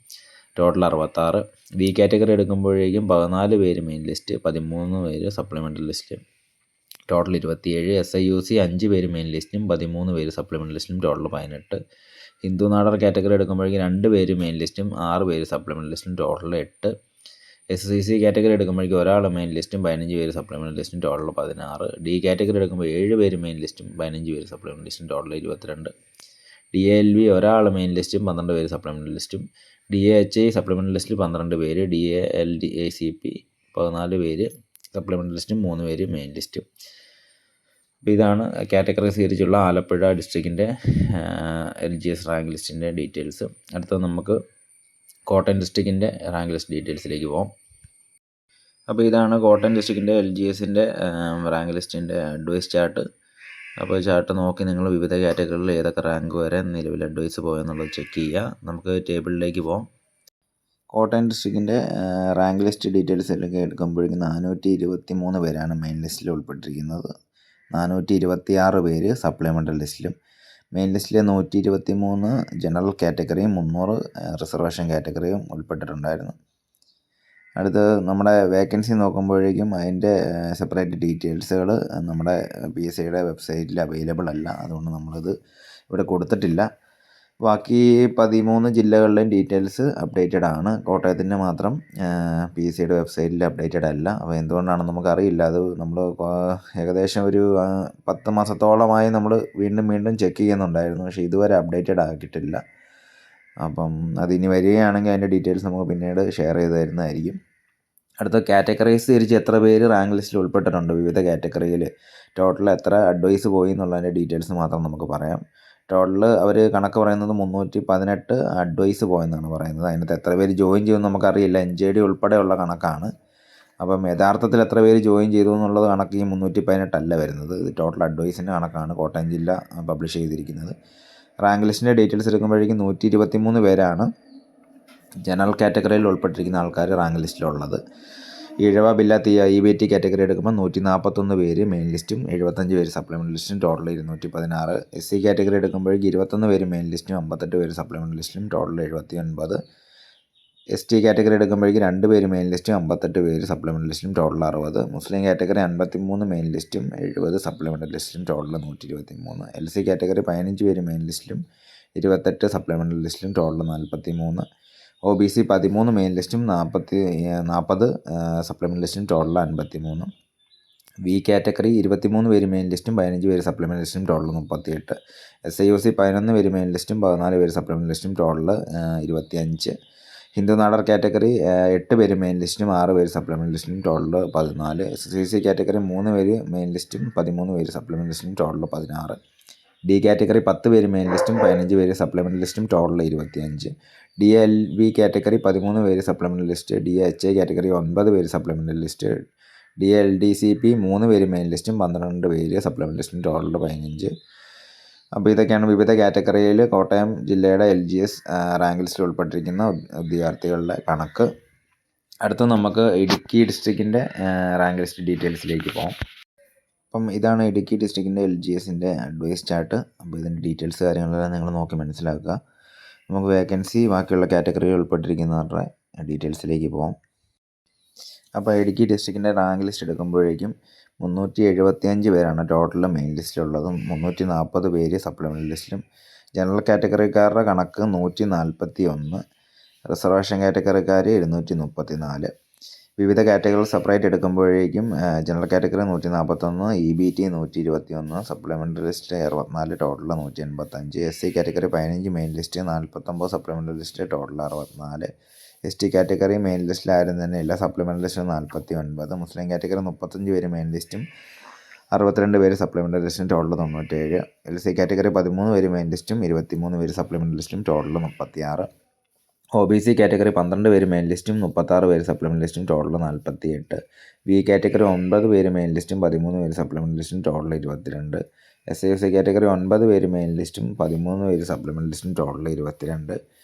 ടോട്ടൽ 66. B കാറ്റഗറി എടുക്കുമ്പോഴേക്കും 14 പേര് മെയിൻ ലിസ്റ്റ്, 13 പേര് സപ്ലിമെൻ്ററി ലിസ്റ്റ്, ടോട്ടൽ 27. SIUC 5 പേര് മെയിൻ ലിസ്റ്റും 13 പേര് സപ്ലിമെൻ്ററി ലിസ്റ്റിലും, ടോട്ടൽ 18. ഹിന്ദു നാടർ കാറ്റഗറി എടുക്കുമ്പോഴേക്കും 2 പേര് മെയിൻ ലിസ്റ്റും 6 പേര് സപ്ലിമെൻ്ററി ലിസ്റ്റും, ടോട്ടൽ 8. SCC കാറ്റഗറി എടുക്കുമ്പോഴേക്കും ഒരാൾ മെയിൻ ലിസ്റ്റും 15 പേര് സപ്ലിമെൻ്ററി ലിസ്റ്റും, ടോട്ടൽ 16. D കാറ്റഗറി എടുക്കുമ്പോൾ 7 പേര് മെയിൻ ലിസ്റ്റും 15 പേര് സപ്ലിമെൻ്ററി ലിസ്റ്റും, ടോട്ടൽ 22. DALB ഒരാൾ മെയിൻ ലിസ്റ്റും 12 പേര് സപ്ലിമെൻ്ററി ലിസ്റ്റും. DAHI സപ്ലിമെൻ്ററി ലിസ്റ്റിൽ 12 പേര്. DALDACP 14 പേര് സപ്ലിമെൻ്ററി ലിസ്റ്റും 3 പേര് മെയിൻ ലിസ്റ്റും. അപ്പോൾ ഇതാണ് കാറ്റഗറൈസ് ചെയ്തിട്ടുള്ള ആലപ്പുഴ ഡിസ്ട്രിക്റ്റിൻ്റെ LGS റാങ്ക് ലിസ്റ്റിൻ്റെ ഡീറ്റെയിൽസ്. അടുത്തത് നമുക്ക് കോട്ടയം ഡിസ്ട്രിക്റ്റിൻ്റെ റാങ്ക് ലിസ്റ്റ് ഡീറ്റെയിൽസിലേക്ക് പോകാം. അപ്പോൾ ഇതാണ് കോട്ടയം ഡിസ്ട്രിക്റ്റിൻ്റെ LGSൻ്റെ റാങ്ക് ലിസ്റ്റിൻ്റെ അഡ്വൈസ് ചാർട്ട്. അപ്പോൾ ചാർട്ട് നോക്കി നിങ്ങൾ വിവിധ കാറ്റഗറികളിൽ ഏതൊക്കെ റാങ്ക് വരെ നിലവിൽ അഡ്വൈസ് പോയെന്നുള്ളത് ചെക്ക് ചെയ്യുക. നമുക്ക് ടേബിളിലേക്ക് പോകാം. കോട്ടയം ഡിസ്ട്രിക്റ്റിൻ്റെ റാങ്ക് ലിസ്റ്റ് ഡീറ്റെയിൽസ് എല്ലാം എടുക്കുമ്പോഴേക്കും 423 പേരാണ് മെയിൻ ലിസ്റ്റിൽ ഉൾപ്പെട്ടിരിക്കുന്നത്. 426 പേര് സപ്ലിമെൻ്ററി ലിസ്റ്റിലും. മെയിൻ ലിസ്റ്റിലെ 123 ജനറൽ കാറ്റഗറിയും 300 റിസർവേഷൻ കാറ്റഗറിയും ഉൾപ്പെട്ടിട്ടുണ്ടായിരുന്നു. അടുത്ത് നമ്മുടെ വേക്കൻസി നോക്കുമ്പോഴേക്കും അതിൻ്റെ സെപ്പറേറ്റ് ഡീറ്റെയിൽസുകൾ നമ്മുടെ PSCയുടെ വെബ്സൈറ്റിൽ അവൈലബിൾ അല്ല. അതുകൊണ്ട് നമ്മളത് ഇവിടെ കൊടുത്തിട്ടില്ല. ബാക്കി 13 ജില്ലകളിലെയും ഡീറ്റെയിൽസ് അപ്ഡേറ്റഡ് ആണ്. കോട്ടയത്തിൻ്റെ മാത്രം PSCയുടെ വെബ്സൈറ്റിൽ അപ്ഡേറ്റഡ് അല്ല. അപ്പോൾ എന്തുകൊണ്ടാണെന്ന് നമുക്കറിയില്ല. അത് നമ്മൾ ഏകദേശം ഒരു 10 മാസത്തോളമായി നമ്മൾ വീണ്ടും ചെക്ക് ചെയ്യുന്നുണ്ടായിരുന്നു. പക്ഷേ ഇതുവരെ അപ്ഡേറ്റഡ് ആക്കിയിട്ടില്ല. അപ്പം അതിനി വരികയാണെങ്കിൽ അതിൻ്റെ ഡീറ്റെയിൽസ് നമുക്ക് പിന്നീട് ഷെയർ ചെയ്ത് തരുന്നതായിരിക്കും. അടുത്ത കാറ്റഗറൈസ് തിരിച്ച് എത്ര പേര് റാങ്ക് ലിസ്റ്റിൽ ഉൾപ്പെട്ടിട്ടുണ്ട് വിവിധ കാറ്റഗറിയിൽ, ടോട്ടൽ എത്ര അഡ്വൈസ് പോയി എന്നുള്ളതിൻ്റെ ഡീറ്റെയിൽസ് മാത്രം നമുക്ക് പറയാം. ടോട്ടൽ അവർ കണക്ക് പറയുന്നത് 318 അഡ്വൈസ് പോയെന്നാണ് പറയുന്നത്. അതിനകത്ത് എത്ര പേര് ജോയിൻ ചെയ്യുമെന്ന് നമുക്കറിയില്ല. NJD ഉൾപ്പെടെയുള്ള കണക്കാണ്. അപ്പം യഥാർത്ഥത്തിൽ എത്ര പേര് ജോയിൻ ചെയ്തു എന്നുള്ളത് കണക്ക് ഈ 318 അല്ല വരുന്നത്. ഇത് ടോട്ടൽ അഡ്വൈസിൻ്റെ കണക്കാണ് കോട്ടയം ജില്ല പബ്ലിഷ് ചെയ്തിരിക്കുന്നത്. റാങ്ക് ലിസ്റ്റിൻ്റെ ഡീറ്റെയിൽസ് എടുക്കുമ്പോഴേക്കും 123 പേരാണ് ജനറൽ കാറ്റഗറിയിൽ ഉൾപ്പെട്ടിരിക്കുന്ന ആൾക്കാർ റാങ്ക് ലിസ്റ്റിലുള്ളത്. ഈഴവ ബില്ലാത്ത EBT കാറ്റഗറി എടുക്കുമ്പോൾ 141 പേര് മെയിൻ ലിസ്റ്റും 75 പേര് സപ്ലിമെൻ്ററി ലിസ്റ്റും, ടോട്ടൽ 216. SC കാറ്റഗറി എടുക്കുമ്പോഴേക്കും 21 പേര് മെയിൻ ലിസ്റ്റും 58 പേര് സപ്ലിമെൻ്ററി ലിസ്റ്റിലും, ടോട്ടൽ 79. ST കാറ്റഗറി എടുക്കുമ്പോഴേക്കും 2 പേര് മെയിൻ ലിസ്റ്റും 58 പേര് സപ്ലിമെൻ്ററി ലിസ്റ്റിലും, ടോട്ടൽ 60. മുസ്ലിം കാറ്റഗറി 53 മെയിൻ ലിസ്റ്റും 70 സപ്ലിമെൻ്ററി ലിസ്റ്റിലും, ടോട്ടൽ 123. LC കാറ്റഗറി 15 പേര് മെയിൻ ലിസ്റ്റിലും 28 സപ്ലിമെൻ്ററി ലിസ്റ്റിലും, ടോട്ടൽ 43. OBC 13 മെയിൻ ലിസ്റ്റും 40 സപ്ലിമെൻ്ററി ലിസ്റ്റും, ടോട്ടൽ 53. V കാറ്റഗറി 23 പേര് മെയിൻ ലിസ്റ്റും 15 പേര് സപ്ലിമെൻ്ററി ലിസ്റ്റും, ടോട്ടൽ 38. SIUC 11 പേര് മെയിൻ ലിസ്റ്റും 14 പേര് സപ്ലിമെൻ്ററി ലിസ്റ്റും, ടോട്ടൽ 25. ഹിന്ദു നാടർ കാറ്റഗറി 8 പേര് മെയിൻ ലിസ്റ്റും 6 പേര് സപ്ലിമെൻ്ററി ലിസ്റ്റും, ടോട്ടൽ 14. SCC കാറ്റഗറി 3 പേര് മെയിൻ ലിസ്റ്റും 13 പേര് സപ്ലിമെൻ്ററി ലിസ്റ്റും, ടോട്ടൽ 16. D കാറ്റഗറി 10 പേര് മെയിൻ ലിസ്റ്റും 15 പേര് സപ്ലിമെൻ്ററി ലിസ്റ്റും, ടോട്ടൽ 25. DLV കാറ്റഗറി 13 പേര് സപ്ലിമെൻ്ററി ലിസ്റ്റ്. DHI കാറ്റഗറി 9 പേര് സപ്ലിമെൻ്ററി ലിസ്റ്റ്. DLDCP 3 പേര് മെയിൻ ലിസ്റ്റും 12 പേര് സപ്ലിമെൻ്ററി ലിസ്റ്റും, ടോട്ടൽ 15. അപ്പോൾ ഇതൊക്കെയാണ് വിവിധ കാറ്റഗറിയിൽ കോട്ടയം ജില്ലയുടെ LGS റാങ്ക് ലിസ്റ്റിൽ ഉൾപ്പെട്ടിരിക്കുന്ന ഉദ്യോഗാർത്ഥികളുടെ കണക്ക്. അടുത്ത നമുക്ക് ഇടുക്കി ഡിസ്ട്രിക്റ്റിൻ്റെ റാങ്ക് ലിസ്റ്റ് ഡീറ്റെയിൽസിലേക്ക് പോകാം. അപ്പം ഇതാണ് ഇടുക്കി ഡിസ്ട്രിക്റ്റിൻ്റെ LGSൻ്റെ അഡ്വൈസ് ചാർട്ട്. അപ്പോൾ ഇതിൻ്റെ ഡീറ്റെയിൽസ് കാര്യങ്ങളെല്ലാം നിങ്ങൾ നോക്കി മനസ്സിലാക്കുക. നമുക്ക് വേക്കൻസി ബാക്കിയുള്ള കാറ്റഗറിയിൽ ഉൾപ്പെട്ടിരിക്കുന്നവരുടെ ഡീറ്റെയിൽസിലേക്ക് പോകാം. അപ്പോൾ ഇടുക്കി ഡിസ്ട്രിക്റ്റിൻ്റെ റാങ്ക് ലിസ്റ്റ് എടുക്കുമ്പോഴേക്കും 375 പേരാണ് ടോട്ടൽ മെയിൻ ലിസ്റ്റിലുള്ളതും 340 പേര് സപ്ലിമെൻ്ററി ലിസ്റ്റിലും. ജനറൽ കാറ്റഗറിക്കാരുടെ കണക്ക് 141, റിസർവേഷൻ കാറ്റഗറിക്കാർ 234. വിവിധ കാറ്റഗറികൾ സെപ്പറേറ്റ് എടുക്കുമ്പോഴേക്കും general category 141, EBT 121, supplementary list 64, ടോട്ടൽ 185. SC category 15 main list 49, supplementary list, total 64. ST category main ലിസ്റ്റിലാരും തന്നെ ഇല്ല. സപ്ലിമെൻ്ററി ലിസ്റ്റിൽ 49. മുസ്ലിം കാറ്റഗറി 35 പേര് മെയിൻ ലിസ്റ്റും 62 പേര് സപ്ലിമെൻ്ററി ലിസ്റ്റും, ടോട്ടൽ 97. LC കാറ്റഗറി 13 പേര് മെയിൻ ലിസ്റ്റും 23 പേര് സപ്ലിമെൻ്ററി ലിസ്റ്റും, ടോട്ടൽ 36. OBC കാറ്റഗറി 12 പേര് മെയിൻ ലിസ്റ്റും 36 പേര് സപ്ലിമെൻ്ററി ലിസ്റ്റും, ടോട്ടൽ 48. B കാറ്റഗറി 9 പേര് മെയിൻ ലിസ്റ്റും 13 പേര് സപ്ലിമെൻ്ററി ലിസ്റ്റും, ടോട്ടൽ 22. SAFC കാറ്റഗറി 9 പേര് മെയിൻ ലിസ്റ്റും 13 പേര് സപ്ലിമെൻ്ററി ലിസ്റ്റും, ടോട്ടൽ 22.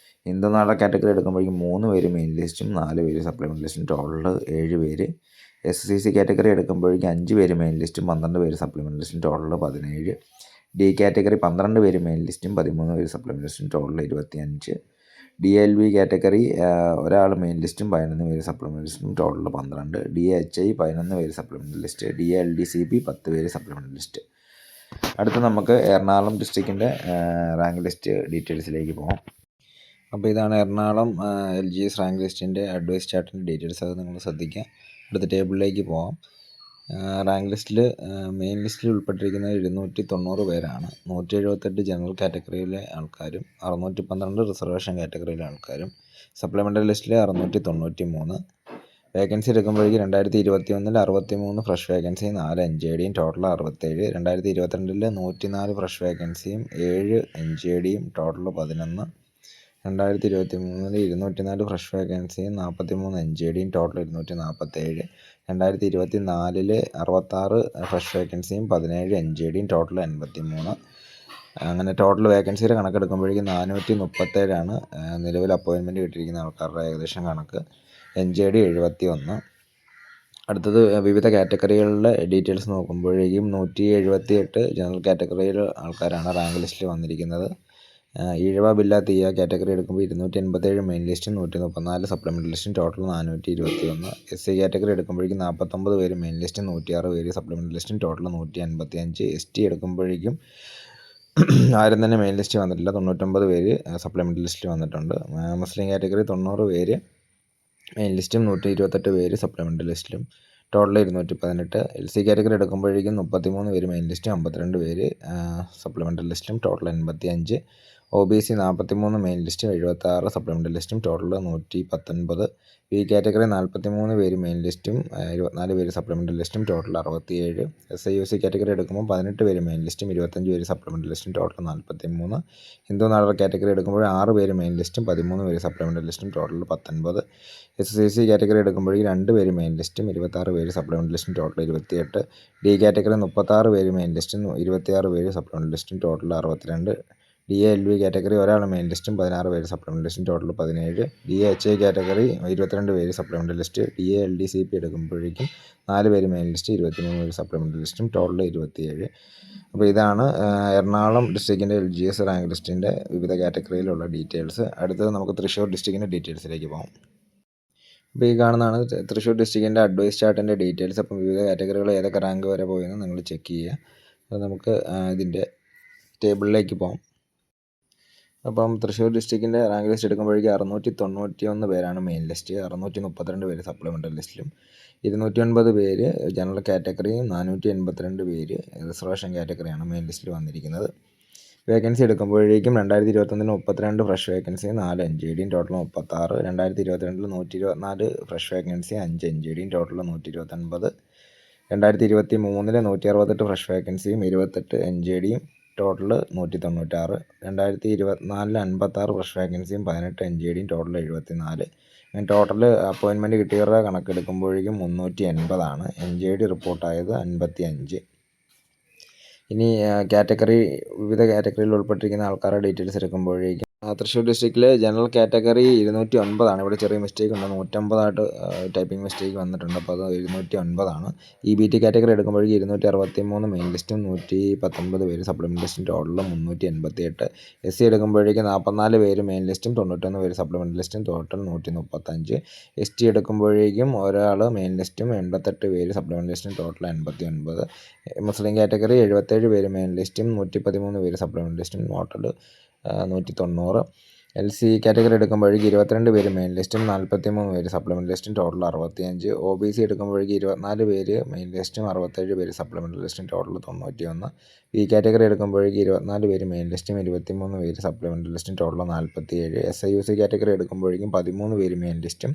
ഹിന്ദുനാട കാറ്റഗറി എടുക്കുമ്പോഴേക്കും 3 പേര് മെയിൻ ലിസ്റ്റും 4 പേര് സപ്ലിമെൻ്ററി ലിസ്റ്റും, ടോട്ടൽ 7 പേര്. SCC കാറ്റഗറി എടുക്കുമ്പോഴേക്കും 5 പേര് മെയിൻ ലിസ്റ്റും 12 പേര് സപ്ലിമെൻ്ററി ലിസ്റ്റും, ടോട്ടൽ 17. D കാറ്റഗറി 12 പേര് മെയിൻ ലിസ്റ്റും 13 പേര് സപ്ലിമെൻ്ററി ലിസ്റ്റും, ടോട്ടൽ 25. DLV കാറ്റഗറി ഒരാൾ മെയിൻ ലിസ്റ്റും 11 പേര് സപ്ലിമെൻ്ററി ലിസ്റ്റും, ടോട്ടൽ 12. DHI 11 പേര് സപ്ലിമെൻ്ററി ലിസ്റ്റ്. DLDCP 10 പേര് സപ്ലിമെൻ്ററി ലിസ്റ്റ്. അടുത്ത് നമുക്ക് എറണാകുളം ഡിസ്ട്രിക്റ്റിൻ്റെ റാങ്ക് ലിസ്റ്റ് ഡീറ്റെയിൽസിലേക്ക് പോകാം. അപ്പോൾ ഇതാണ് എറണാകുളം LGS റാങ്ക് ലിസ്റ്റിൻ്റെ അഡ്വൈസ് ചാർട്ടിൻ്റെ ഡീറ്റെയിൽസ്. അത് നിങ്ങൾ ശ്രദ്ധിക്കുക. അടുത്ത ടേബിളിലേക്ക് പോകാം. റാങ്ക് ലിസ്റ്റിൽ മെയിൻ ലിസ്റ്റിൽ ഉൾപ്പെട്ടിരിക്കുന്നത് 290 പേരാണ്. 178 ജനറൽ കാറ്റഗറിയിലെ ആൾക്കാരും 612 റിസർവേഷൻ കാറ്റഗറിയിലെ ആൾക്കാരും. സപ്ലിമെൻ്ററി ലിസ്റ്റിൽ 693. വേക്കൻസി എടുക്കുമ്പോഴേക്കും 2021 63 ഫ്രഷ് വേക്കൻസിയും 4 NJDയും, ടോട്ടൽ 67. 2022 104 ഫ്രഷ് വേക്കൻസിയും 7 NJDയും, ടോട്ടൽ 11. 2023 204 ഫ്രഷ് വേക്കൻസിയും 43 NJDയും, ടോട്ടൽ 247. 2024 66 ഫ്രഷ് വേക്കൻസിയും 17 NJDയും, ടോട്ടൽ 83. അങ്ങനെ ടോട്ടൽ വേക്കൻസിയുടെ കണക്കെടുക്കുമ്പോഴേക്കും 437 നിലവിൽ അപ്പോയിൻമെൻറ്റ് കിട്ടിയിരിക്കുന്ന ആൾക്കാരുടെ ഏകദേശം കണക്ക്. NJD 71. അടുത്തത് വിവിധ കാറ്റഗറികളിലെ ഡീറ്റെയിൽസ് നോക്കുമ്പോഴേക്കും 178 ജനറൽ കാറ്റഗറിയിലെ ആൾക്കാരാണ് റാങ്ക് ലിസ്റ്റിൽ വന്നിരിക്കുന്നത്. ഈഴവ ബില്ല തീയ കാറ്റഗറി എടുക്കുമ്പോൾ 287 മെയിൻ ലിസ്റ്റും 134 സപ്ലിമെൻ്ററി ലിസ്റ്റും, ടോട്ടൽ 421. SC കാറ്റഗറി എടുക്കുമ്പോഴേക്കും 49 പേര് മെയിൻ ലിസ്റ്റും 106 പേര് സപ്ലിമെൻ്ററി ലിസ്റ്റും, ടോട്ടൽ 155. ST എടുക്കുമ്പോഴേക്കും ആരും തന്നെ മെയിൻ ലിസ്റ്റ് വന്നിട്ടില്ല. 99 പേര് സപ്ലിമെൻ്ററി ലിസ്റ്റിൽ വന്നിട്ടുണ്ട്. മുസ്ലിം കാറ്റഗറി 90 പേര് മെയിൻ ലിസ്റ്റും 128 പേര് സപ്ലിമെൻ്ററി ലിസ്റ്റിലും, ടോട്ടൽ 218. LC കാറ്റഗറി എടുക്കുമ്പോഴേക്കും 33 പേര് മെയിൻ ലിസ്റ്റും 52 പേര് സപ്ലിമെൻ്ററി ലിസ്റ്റിലും, ടോട്ടൽ 85. OBC 43 മെയിൻ ലിസ്റ്റും 76 സപ്ലിമെൻ്ററി ലിസ്റ്റും, ടോട്ടൽ 119. B കാറ്റഗറി 43 പേര് മെയിൻ ലിസ്റ്റും 24 പേര് സപ്ലിമെൻ്ററി ലിസ്റ്റും, ടോട്ടൽ 67. SIUC കാറ്റഗറി എടുക്കുമ്പോൾ 18 പേര് മെയിൻ ലിസ്റ്റും 25 പേര് സപ്ലിമെൻ്ററി ലിസ്റ്റും, ടോട്ടൽ 43. ഹിന്ദു നാടർ കാറ്റഗറി എടുക്കുമ്പോൾ 6 പേര് മെയിൻ ലിസ്റ്റും 13 പേര് സപ്ലിമെൻ്ററി ലിസ്റ്റും, ടോട്ടൽ 19. SCC കാറ്റഗറി എടുക്കുമ്പോഴേക്കും 2 പേര് മെയിൻ ലിസ്റ്റും 26 പേര് സപ്ലിമെൻ്ററി ലിസ്റ്റും, ടോട്ടൽ 28. D കാറ്റഗറി 36 പേര് മെയിൻ ലിസ്റ്റും 26 പേര് സപ്ലിമെൻ്ററി ലിസ്റ്റും, ടോട്ടൽ 62. DLV കാറ്റഗറി ഒരാൾ മെയിൻ ലിസ്റ്റും 16 പേര് സപ്ലിമെൻ്ററി ലിസ്റ്റും, ടോട്ടൽ 17. DHI കാറ്റഗറി 22 പേര് സപ്ലിമെൻ്ററി ലിസ്റ്റ്. DLDCP എടുക്കുമ്പോഴേക്കും 4 പേര് മെയിൻ ലിസ്റ്റ് 23 പേര് സപ്ലിമെൻ്ററി ലിസ്റ്റും, ടോട്ടൽ 27. അപ്പോൾ ഇതാണ് എറണാകുളം ഡിസ്ട്രിക്റ്റിൻ്റെ LGS റാങ്ക് ലിസ്റ്റിൻ്റെ വിവിധ കാറ്റഗറിയിലുള്ള ഡീറ്റെയിൽസ്. അടുത്തത് നമുക്ക് തൃശ്ശൂർ ഡിസ്ട്രിക്റ്റിൻ്റെ ഡീറ്റെയിൽസിലേക്ക് പോകാം. അപ്പോൾ ഈ കാണുന്നതാണ് തൃശ്ശൂർ ഡിസ്ട്രിക്റ്റിൻ്റെ അഡ്വൈസ് ചാർട്ടിൻ്റെ ഡീറ്റെയിൽസ്. അപ്പം വിവിധ കാറ്റഗറികൾ ഏതൊക്കെ റാങ്ക് വരെ പോയെന്ന് നിങ്ങൾ ചെക്ക് ചെയ്യുക. അപ്പോൾ നമുക്ക് ഇതിൻ്റെ ടേബിളിലേക്ക് പോകാം. അപ്പം തൃശ്ശൂർ ഡിസ്ട്രിക്റ്റിൻ്റെ റാങ്ക് ലിസ്റ്റ് എടുക്കുമ്പോഴേക്കും 691 പേരാണ് മെയിൻ ലിസ്റ്റ്, 632 പേര് സപ്ലിമെൻ്ററി ലിസ്റ്റിലും, 209 പേര് ജനറൽ കാറ്റഗറിയും 482 പേര് റിസർവേഷൻ കാറ്റഗറിയാണ് മെയിൻ ലിസ്റ്റിൽ വന്നിരിക്കുന്നത്. വേക്കൻസി എടുക്കുമ്പോഴേക്കും 2021 32 ഫ്രഷ് വേക്കൻസി 4 NJDയും, ടോട്ടൽ 36. 2022 124 ഫ്രഷ് വേക്കൻസി 5 NJDയും, ടോട്ടൽ 129. 2023 168 ഫ്രഷ് വേക്കൻസിയും 28 NJDയും, ടോട്ടൽ 196. 2024 56 ഫ്രഷ് വേക്കൻസിയും 18 NJDയും, ടോട്ടൽ 74. അങ്ങനെ ടോട്ടൽ അപ്പോയിൻമെൻറ്റ് കിട്ടിയവരുടെ കണക്കെടുക്കുമ്പോഴേക്കും 380. NJD റിപ്പോർട്ടായത് 55. ഇനി കാറ്റഗറി വിവിധ കാറ്റഗറിയിൽ ഉൾപ്പെട്ടിരിക്കുന്ന ആൾക്കാരുടെ ഡീറ്റെയിൽസ് എടുക്കുമ്പോഴേക്കും തൃശ്ശൂർ ഡിസ്ട്രിക്റ്റിലെ ജനറൽ കാറ്റഗറി 209. ഇവിടെ ചെറിയ മിസ്റ്റേക്ക് ഉണ്ട്, 150 ടൈപ്പിംഗ് മിസ്റ്റേക്ക് വന്നിട്ടുണ്ട്. അപ്പോൾ അത് 209. EBT കാറ്റഗറി എടുക്കുമ്പോഴേക്കും 263 മെയിൻ ലിസ്റ്റും 119 പേര് സപ്ലിമെൻ്ററി ലിസ്റ്റും, ടോട്ടൽ 388. SC എടുക്കുമ്പോഴേക്കും 44 പേര് മെയിൻ ലിസ്റ്റും 91 പേര് സപ്ലിമെൻ്ററി ലിസ്റ്റും, ടോട്ടൽ 135. ST എടുക്കുമ്പോഴേക്കും ഒരാൾ മെയിൻ ലിസ്റ്റും 88 പേര് സപ്ലിമെൻ്ററി ലിസ്റ്റും, ടോട്ടൽ 89. മുസ്ലിം കാറ്റഗറി 77 പേര് മെയിൻ ലിസ്റ്റും 113 പേര് സപ്ലിമെൻ്ററി ലിസ്റ്റും, ടോട്ടൽ 190. LC കാറ്റഗറി എടുക്കുമ്പോഴേക്ക് 22 പേര് മെയിൻ ലിസ്റ്റും 43 പേര് സപ്ലിമെൻ്ററി ലിസ്റ്റും ടോട്ടൽ 65. OBC എടുക്കുമ്പോഴേക്ക് 24 പേര് മെയിൻ ലിസ്റ്റും 67 പേര് സപ്ലിമെൻ്ററി ലിസ്റ്റും ടോട്ടൽ 91. B കാറ്റഗറി എടുക്കുമ്പോഴേക്ക് 24 പേര് മെയിൻ ലിസ്റ്റും 23 പേര് സപ്ലിമെൻ്ററി ലിസ്റ്റും ടോട്ടൽ 47. SIUC കാറ്റഗറി എടുക്കുമ്പോഴേക്കും 13 പേര് മെയിൻ ലിസ്റ്റും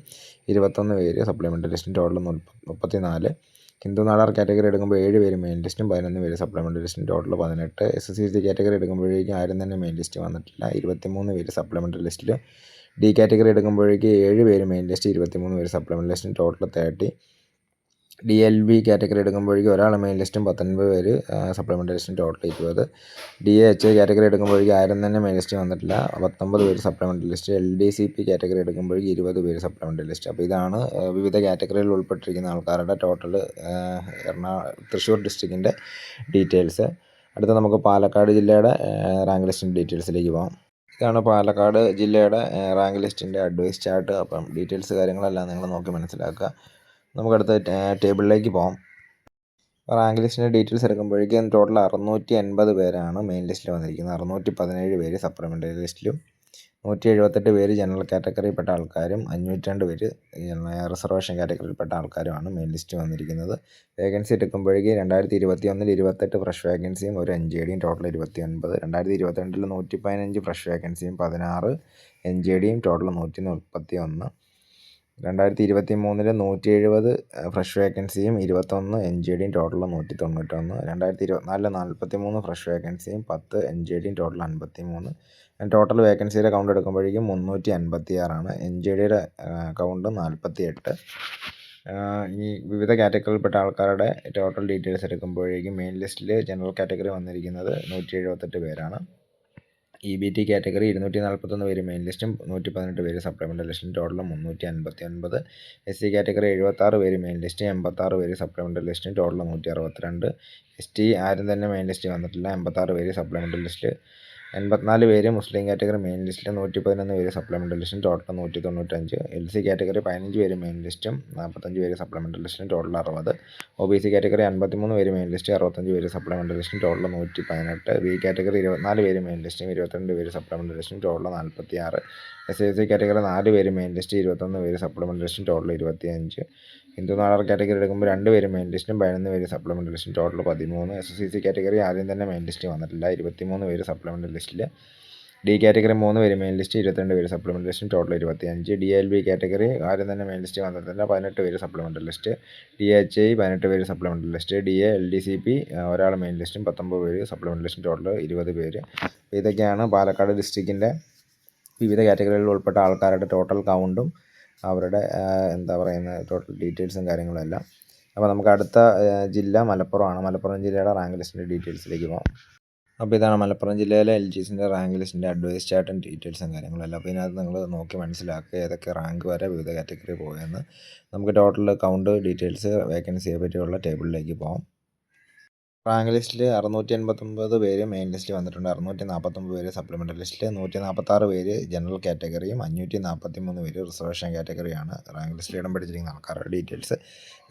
21 പേര് സപ്ലിമെൻ്ററി ലിസ്റ്റും ടോട്ടൽ 34. ഹിന്ദു നാടാർ കാറ്റഗറി എടുക്കുമ്പോൾ 7 പേര് മെയിൻ ലിസ്റ്റും 11 പേര് സപ്ലിമെൻ്ററി ലിസ്റ്റും ടോട്ടൽ 18. SSCC കാറ്റഗറി എടുക്കുമ്പോഴേക്കും ആരും തന്നെ മെയിൻ ലിസ്റ്റ് വന്നിട്ടില്ല, 23 പേര് സപ്ലിമെൻ്ററി ലിസ്റ്റിൽ. D കാറ്റഗറി എടുക്കുമ്പോഴേക്ക് 7 പേര് മെയിൻ ലിസ്റ്റ്, 23 പേര് സപ്ലിമെൻ്ററി ലിസ്റ്റും ടോട്ടൽ 30. DLB കാറ്റഗറി എടുക്കുമ്പോഴേക്കും ഒരാൾ മെയിൻ ലിസ്റ്റും 19 പേര് സപ്ലിമെൻ്ററി ലിസ്റ്റും ടോട്ടൽ 20. DHA കാറ്റഗറി എടുക്കുമ്പോഴേക്കും ആരും തന്നെ മെയിൻ ലിസ്റ്റ് വന്നിട്ടില്ല, 19 പേര് സപ്ലിമെൻ്ററി ലിസ്റ്റ്. LDCP കാറ്റഗറി എടുക്കുമ്പോഴേക്കും 20 പേര് സപ്ലിമെൻ്ററി ലിസ്റ്റ്. അപ്പോൾ ഇതാണ് വിവിധ കാറ്റഗറിയിൽ ഉൾപ്പെട്ടിരിക്കുന്ന ആൾക്കാരുടെ ടോട്ടൽ തൃശ്ശൂർ ഡിസ്ട്രിക്റ്റിൻ്റെ ഡീറ്റെയിൽസ്. അടുത്ത നമുക്ക് പാലക്കാട് ജില്ലയുടെ റാങ്ക് ലിസ്റ്റിൻ്റെ ഡീറ്റെയിൽസിലേക്ക് പോകാം. ഇതാണ് പാലക്കാട് ജില്ലയുടെ റാങ്ക് ലിസ്റ്റിൻ്റെ അഡ്വൈസ് ചാർട്ട്. അപ്പം ഡീറ്റെയിൽസ് കാര്യങ്ങളെല്ലാം നിങ്ങൾ നോക്കി മനസ്സിലാക്കുക. നമുക്കടുത്ത ടേബിളിലേക്ക് പോകാം. റാങ്ക് ലിസ്റ്റിൻ്റെ ഡീറ്റെയിൽസ് എടുക്കുമ്പോഴേക്കും ടോട്ടൽ 680 പേരാണ് മെയിൻ ലിസ്റ്റിൽ വന്നിരിക്കുന്നത്. 617 പേര് സപ്ലിമെൻ്ററി ലിസ്റ്റിലും, 178 പേര് ജനറൽ കാറ്റഗറിയിൽപ്പെട്ട ആൾക്കാരും 502 പേര് റിസർവേഷൻ കാറ്റഗറിയിൽപ്പെട്ട ആൾക്കാരുമാണ് മെയിൻ ലിസ്റ്റ് വന്നിരിക്കുന്നത്. വേക്കൻസി എടുക്കുമ്പോഴേക്ക് 2021 28 ഫ്രഷ് വേക്കൻസിയും ഒരു NJDയും ടോട്ടൽ 29. 2022 115 ഫ്രഷ് വേക്കൻസിയും 16 NJDയും ടോട്ടൽ 131. 2023 170 ഫ്രഷ് വേക്കൻസിയും 21 NJDയും ടോട്ടൽ 191. 2024 43 ഫ്രഷ് വേക്കൻസിയും 10 NJDയും ടോട്ടൽ 53. ടോട്ടൽ വേക്കൻസിയുടെ കൗണ്ട് എടുക്കുമ്പോഴേക്കും 356ആണ്. NJDയുടെ കൗണ്ട് 48. ഈ വിവിധ കാറ്റഗറിയിൽപ്പെട്ട ആൾക്കാരുടെ ടോട്ടൽ ഡീറ്റെയിൽസ് എടുക്കുമ്പോഴേക്കും മെയിൻ ലിസ്റ്റിൽ ജനറൽ കാറ്റഗറി വന്നിരിക്കുന്നത് 178 പേരാണ്. EBT കാറ്റഗറി 241 പേര് മെയിൻ ലിസ്റ്റും 118 പേര് സപ്ലിമെൻ്ററി ലിസ്റ്റും ടോട്ടൽ 359. SC കാറ്റഗറി 76 പേര് മെയിൻ ലിസ്റ്റും 86 പേര് സപ്ലിമെൻ്ററി ലിസ്റ്റും ടോട്ടൽ 162. ST ആരും തന്നെ മെയിൻ ലിസ്റ്റ് വന്നിട്ടില്ല, 86 പേര് സപ്ലിമെൻ്ററി ലിസ്റ്റ്. 84 പേര് മുസ്ലിം കാറ്റഗറി മെയിൻ ലിസ്റ്റിൽ, 111 പേര് സപ്ലിമെൻ്ററി ലിസ്റ്റും ടോട്ടൽ 195. LC കാറ്റഗറി 15 പേര് മെയിൻ ലിസ്റ്റും 45 പേര് സപ്ലിമെൻ്ററി ലിസ്റ്റും ടോട്ടൽ 60. OBC കാറ്റഗറി 53 പേര് മെയിൻ ലിസ്റ്റ്, 65 പേര് സപ്ലിമെൻ്ററി ലിസ്റ്റും ടോട്ടൽ 118. B കാറ്റഗറി 24 പേര് മെയിൻ ലിസ്റ്റും 22 പേര് സപ്ലിമെൻ്ററി ലിസ്റ്റും ടോട്ടൽ 46. SIC കാറ്റഗറി 4 പേര് മെയിൻ ലിസ്റ്റ്, 21 പേര് സപ്ലിമെൻ്ററി ലിസ്റ്റും ടോട്ടൽ 25. ഹിന്ദു നാടാർ കാറ്റഗറി എടുക്കുമ്പോൾ 2 പേര് മെയിൻ ലിസ്റ്റും 11 പേര് സപ്ലിമെൻ്ററി ലിസ്റ്റും ടോട്ടൽ 13. SSCC കാറ്റഗറി ആദ്യം തന്നെ മെയിൻ ലിസ്റ്റ് വന്നിട്ടില്ല, 23 പേര് സപ്ലിമെൻ്ററി ലിസ്റ്റിൽ. D കാറ്റഗറി 3 പേര് മെയിൻ ലിസ്റ്റ്, 22 പേര് സപ്ലിമെൻ്ററി ലിസ്റ്റും ടോട്ടൽ 25. DLB കാറ്റഗറി ആരും തന്നെ മെയിൻ ലിസ്റ്റ് വന്നിട്ടില്ല, 18 പേര് സപ്ലിമെൻ്ററി ലിസ്റ്റ്. DHA 18 പേര് സപ്ലിമെൻ്ററി ലിസ്റ്റ്. DA LDCP ഒരാൾ മെയിൻ ലിസ്റ്റും 19 പേര് സപ്ലിമെൻ്ററി ലിസ്റ്റും ടോട്ടൽ 20 പേര്. അപ്പോൾ ഇതൊക്കെയാണ് പാലക്കാട് ഡിസ്ട്രിക്റ്റിൻ്റെ വിവിധ കാറ്റഗറികളിൽ ഉൾപ്പെട്ട ആൾക്കാരുടെ ടോട്ടൽ കൗണ്ടും അവരുടെ ടോട്ടൽ ഡീറ്റെയിൽസും കാര്യങ്ങളും എല്ലാം. അപ്പോൾ നമുക്ക് അടുത്ത ജില്ല മലപ്പുറമാണ്. മലപ്പുറം ജില്ലയുടെ റാങ്ക് ലിസ്റ്റിൻ്റെ ഡീറ്റെയിൽസിലേക്ക് പോകാം. അപ്പോൾ ഇതാണ് മലപ്പുറം ജില്ലയിലെ LGSൻ്റെ റാങ്ക് ലിസ്റ്റിൻ്റെ അഡ്വൈസ് ചാർട്ടും ഡീറ്റെയിൽസും കാര്യങ്ങളും എല്ലാം. അപ്പോൾ ഇതിനകത്ത് നിങ്ങൾ നോക്കി മനസ്സിലാക്കുക ഏതൊക്കെ റാങ്ക് വരെ വിവിധ കാറ്റഗറി പോയെന്ന്. നമുക്ക് ടോട്ടൽ കൗണ്ട് ഡീറ്റെയിൽസ് വേക്കൻസിയെ പറ്റിയുള്ള ടേബിളിലേക്ക് പോകാം. റാങ്ക് ലിസ്റ്റിൽ 689 പേര് മെയിൻ ലിസ്റ്റിൽ വന്നിട്ടുണ്ട്, 649 പേര് സപ്ലിമെൻ്ററി ലിസ്റ്റിൽ, 146 പേര് ജനറൽ കാറ്റഗറിയും 543 പേര് റിസർവേഷൻ കാറ്റഗറിയാണ് റാങ്ക് ലിസ്റ്റിൽ ഇടം പിടിച്ചിരിക്കുന്ന ആൾക്കാരുടെ ഡീറ്റെയിൽസ്.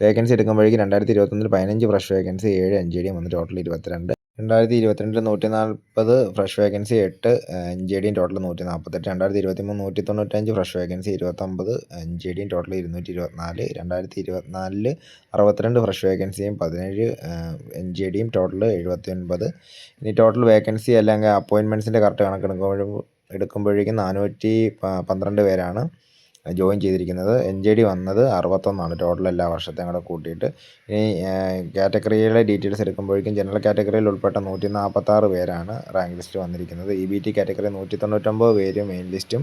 വേക്കൻസി എടുക്കുമ്പോഴേക്കും 2021 15 ഫ്രഷ് വേക്കൻസി, 7 NJDയും വന്ന് ടോട്ടൽ 22. 2022 140 ഫ്രഷ് വേക്കൻസി, 8 NJDയും ടോട്ടൽ 148. 2023 195 ഫ്രഷ് വേക്കൻസി, 29 NJDയും ടോട്ടൽ 224. 2024 62 ഫ്രഷ് വേക്കൻസിയും 17 NJDയും ടോട്ടൽ 79. ഇനി ടോട്ടൽ വേക്കൻസി അല്ലെങ്കിൽ അപ്പോയിൻമെൻറ്റ്സിൻ്റെ കറക്റ്റ് എടുക്കുമ്പോഴേക്കും 412 പേരാണ് ജോയിൻ ചെയ്തിരിക്കുന്നത്. NJD വന്നത് 61 ടോട്ടൽ എല്ലാ വർഷത്തെയും കൂടെ കൂട്ടിയിട്ട്. ഇനി കാറ്റഗറിയുടെ ഡീറ്റെയിൽസ് എടുക്കുമ്പോഴേക്കും ജനറൽ കാറ്റഗറിയിൽ ഉൾപ്പെട്ട 146 പേരാണ് റാങ്ക് ലിസ്റ്റ് വന്നിരിക്കുന്നത്. EBT കാറ്റഗറി 199 പേര് മെയിൻ ലിസ്റ്റും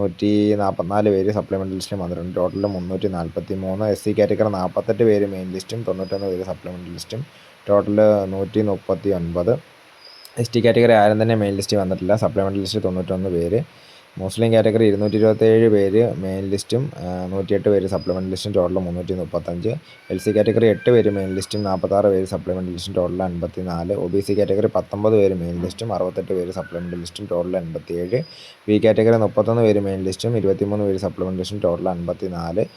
144 പേര് സപ്ലിമെൻ്ററി ലിസ്റ്റും വന്നിട്ടുണ്ട്, ടോട്ടൽ 343. SC കാറ്റഗറി 48 പേര് മെയിൻ ലിസ്റ്റും 91 പേര് സപ്ലിമെൻ്ററി ലിസ്റ്റും ടോട്ടൽ 139. ST കാറ്റഗറി ആരും തന്നെ മെയിൻ ലിസ്റ്റ് വന്നിട്ടില്ല, സപ്ലിമെൻ്ററി ലിസ്റ്റ് 91 പേര്. മുസ്ലിം കാറ്റഗറി 227 പേര് മെയിൻ ലിസ്റ്റും 108 പേര് സപ്ലിമെൻ്ററി ലിസ്റ്റും ടോട്ടൽ 335. LC കാറ്റഗറി 8 പേര് മെയിൻ ലിസ്റ്റും 46 പേര് സപ്ലിമെൻ്ററി ലിസ്റ്റും ടോട്ടൽ 54. OBC കാറ്റഗറി 19 പേര് മെയിൻ ലിസ്റ്റും 68 പേര് സപ്ലിമെൻ്ററി ലിസ്റ്റും ടോട്ടൽ 87. B കാറ്റഗറി 31 പേര് മെയിൻ ലിസ്റ്റും 23 പേര് സപ്ലിമെൻ്ററി ലിസ്റ്റും ടോട്ടൽ 54.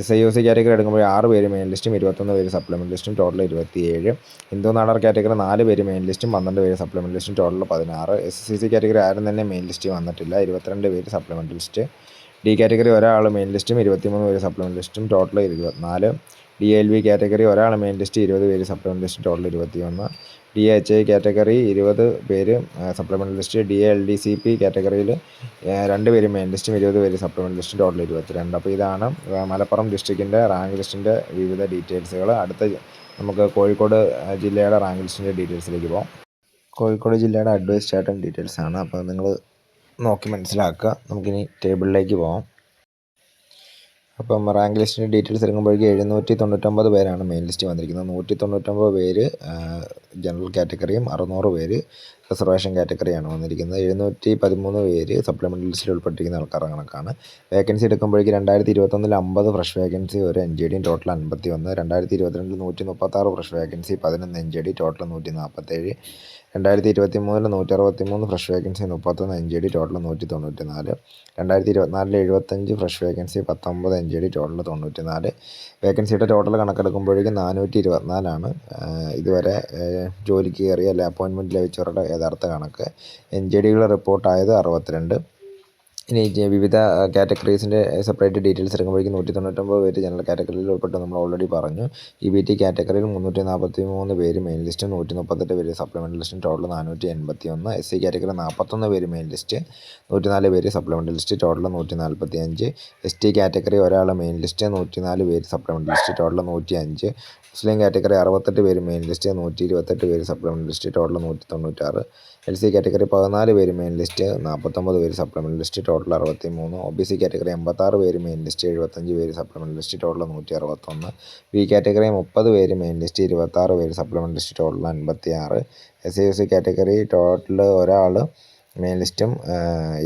SIOC കാറ്റഗറി എടുക്കുമ്പോൾ 6 പേര് മെയിൻ ലിസ്റ്റും 21 പേര് സപ്ലിമെൻ്റ് ലിസ്റ്റും ടോട്ടൽ 27. ഹിന്ദു നാടാർ കാറ്റഗറി 4 പേര് മെയിൻ ലിസ്റ്റും 12 പേര് സപ്ലിമെൻ്റ് ലിസ്റ്റും ടോട്ടൽ 16. SCC കാറ്റഗറി ആരും തന്നെ മെയിൻ ലിസ്റ്റ് വന്നിട്ടില്ല, 22 പേര് സപ്ലിമെൻ്റ് ലിസ്റ്റ്. D കാറ്റഗറി ഒരാൾ മെയിൻ ലിസ്റ്റും 23 പേര് സപ്ലിമെൻ്റ് ലിസ്റ്റും ടോട്ടൽ 24. DLV കാറ്റഗറി ഒരാൾ മെയിൻ ലിസ്റ്റ് 20 പേര് supplement list total 21. DHI category 20 പേര് സപ്ലിമെൻ്റ് ലിസ്റ്റ്. DLDCP കാറ്റഗറിയിൽ 2 പേര് മെയിൻ ലിസ്റ്റും 20 പേര് സപ്ലിമെൻ്റ് ലിസ്റ്റും ടോട്ടൽ 22. അപ്പോൾ ഇതാണ് മലപ്പുറം ഡിസ്ട്രിക്റ്റിൻ്റെ റാങ്ക് ലിസ്റ്റിൻ്റെ വിവിധ ഡീറ്റെയിൽസുകൾ. അടുത്ത നമുക്ക് കോഴിക്കോട് ജില്ലയുടെ റാങ്ക് ലിസ്റ്റിൻ്റെ ഡീറ്റെയിൽസിലേക്ക് പോകാം. കോഴിക്കോട് ജില്ലയുടെ അഡ്വൈസ് ചാർട്ടും ഡീറ്റെയിൽസാണ്, അപ്പോൾ നിങ്ങൾ നോക്കി മനസ്സിലാക്കുക. നമുക്കിനി ടേബിളിലേക്ക് പോകാം. അപ്പം റാങ്ക് ലിസ്റ്റിൻ്റെ ഡീറ്റെയിൽസ് എടുക്കുമ്പോഴേക്കും 799 പേരാണ് മെയിൻ ലിസ്റ്റ് വന്നിരിക്കുന്നത്. 199 പേര് ജനറൽ കാറ്റഗറിയും 600 പേര് റിസർവേഷൻ കാറ്റഗറിയാണ് വന്നിരിക്കുന്നത്. 713 പേര് സപ്ലിമെൻ്ററി ലിസ്റ്റിൽ ഉൾപ്പെട്ടിരിക്കുന്ന ആൾക്കാരുടെ കണക്കാണ്. വേക്കൻസി എടുക്കുമ്പോഴേക്കും 2021 50 ഫ്രഷ് വേക്കൻസി, ഒരു NJD, total 51. 2022 136 fresh vacancy, 11 NJD, total 147. 2023 163 fresh vacancy, 31 NJD, total 194. 2024 75 fresh vacancy, 19 NJD, total 94. വേക്കൻസിയുടെ ടോട്ടൽ കണക്കെടുക്കുമ്പോഴേക്കും 424 ഇതുവരെ ജോലിക്ക് കയറിയ അല്ലെ അപ്പോയിൻമെൻറ്റ് ലഭിച്ചവരുടെ യഥാർത്ഥ കണക്ക്. NJDകൾ റിപ്പോർട്ടായത് 62. ഇനി വിവിധ കാറ്റഗറീസിൻ്റെ സെപ്പറേറ്റ് ഡീറ്റെയിൽസ് എടുക്കുമ്പോഴേക്കും 199 പേര് ജനറൽ കാറ്റഗറിയിൽ ഉൾപ്പെട്ട് നമ്മൾ ഓൾറെഡി പറഞ്ഞു. EBT കാറ്റഗറിയിൽ 343 പേര് മെയിൻ ലിസ്റ്റും 138 പേര് സപ്ലിമെൻ്ററി ലിസ്റ്റും ടോട്ടൽ 481. SC കാറ്റഗറി 41 പേര് മെയിൻ ലിസ്റ്റ്, 104 പേര് supplementary list total 145. ST category ഒരാൾ മെയിൻ ലിസ്റ്റ്, 104 പേര് സപ്ലിമെൻ്ററി ലിസ്റ്റ് ടോട്ടൽ 105. മുസ്ലിം കാറ്റഗറി 68 പേര് മെയിൻ ലിസ്റ്റ്, 128 പേര് supplementary list total 196. LC category 14 പേര് മെയിൻ ലിസ്റ്റ്, 49 പേര് supplementary list total 63. OBC category 86 പേര് മെയിൻ ലിസ്റ്റ്, 75 പേര് supplementary list total 161. B category 30 പേര് main list, 26 പേര് supplementary list total 56. SIOC category total ഒരാൾ main ലിസ്റ്റും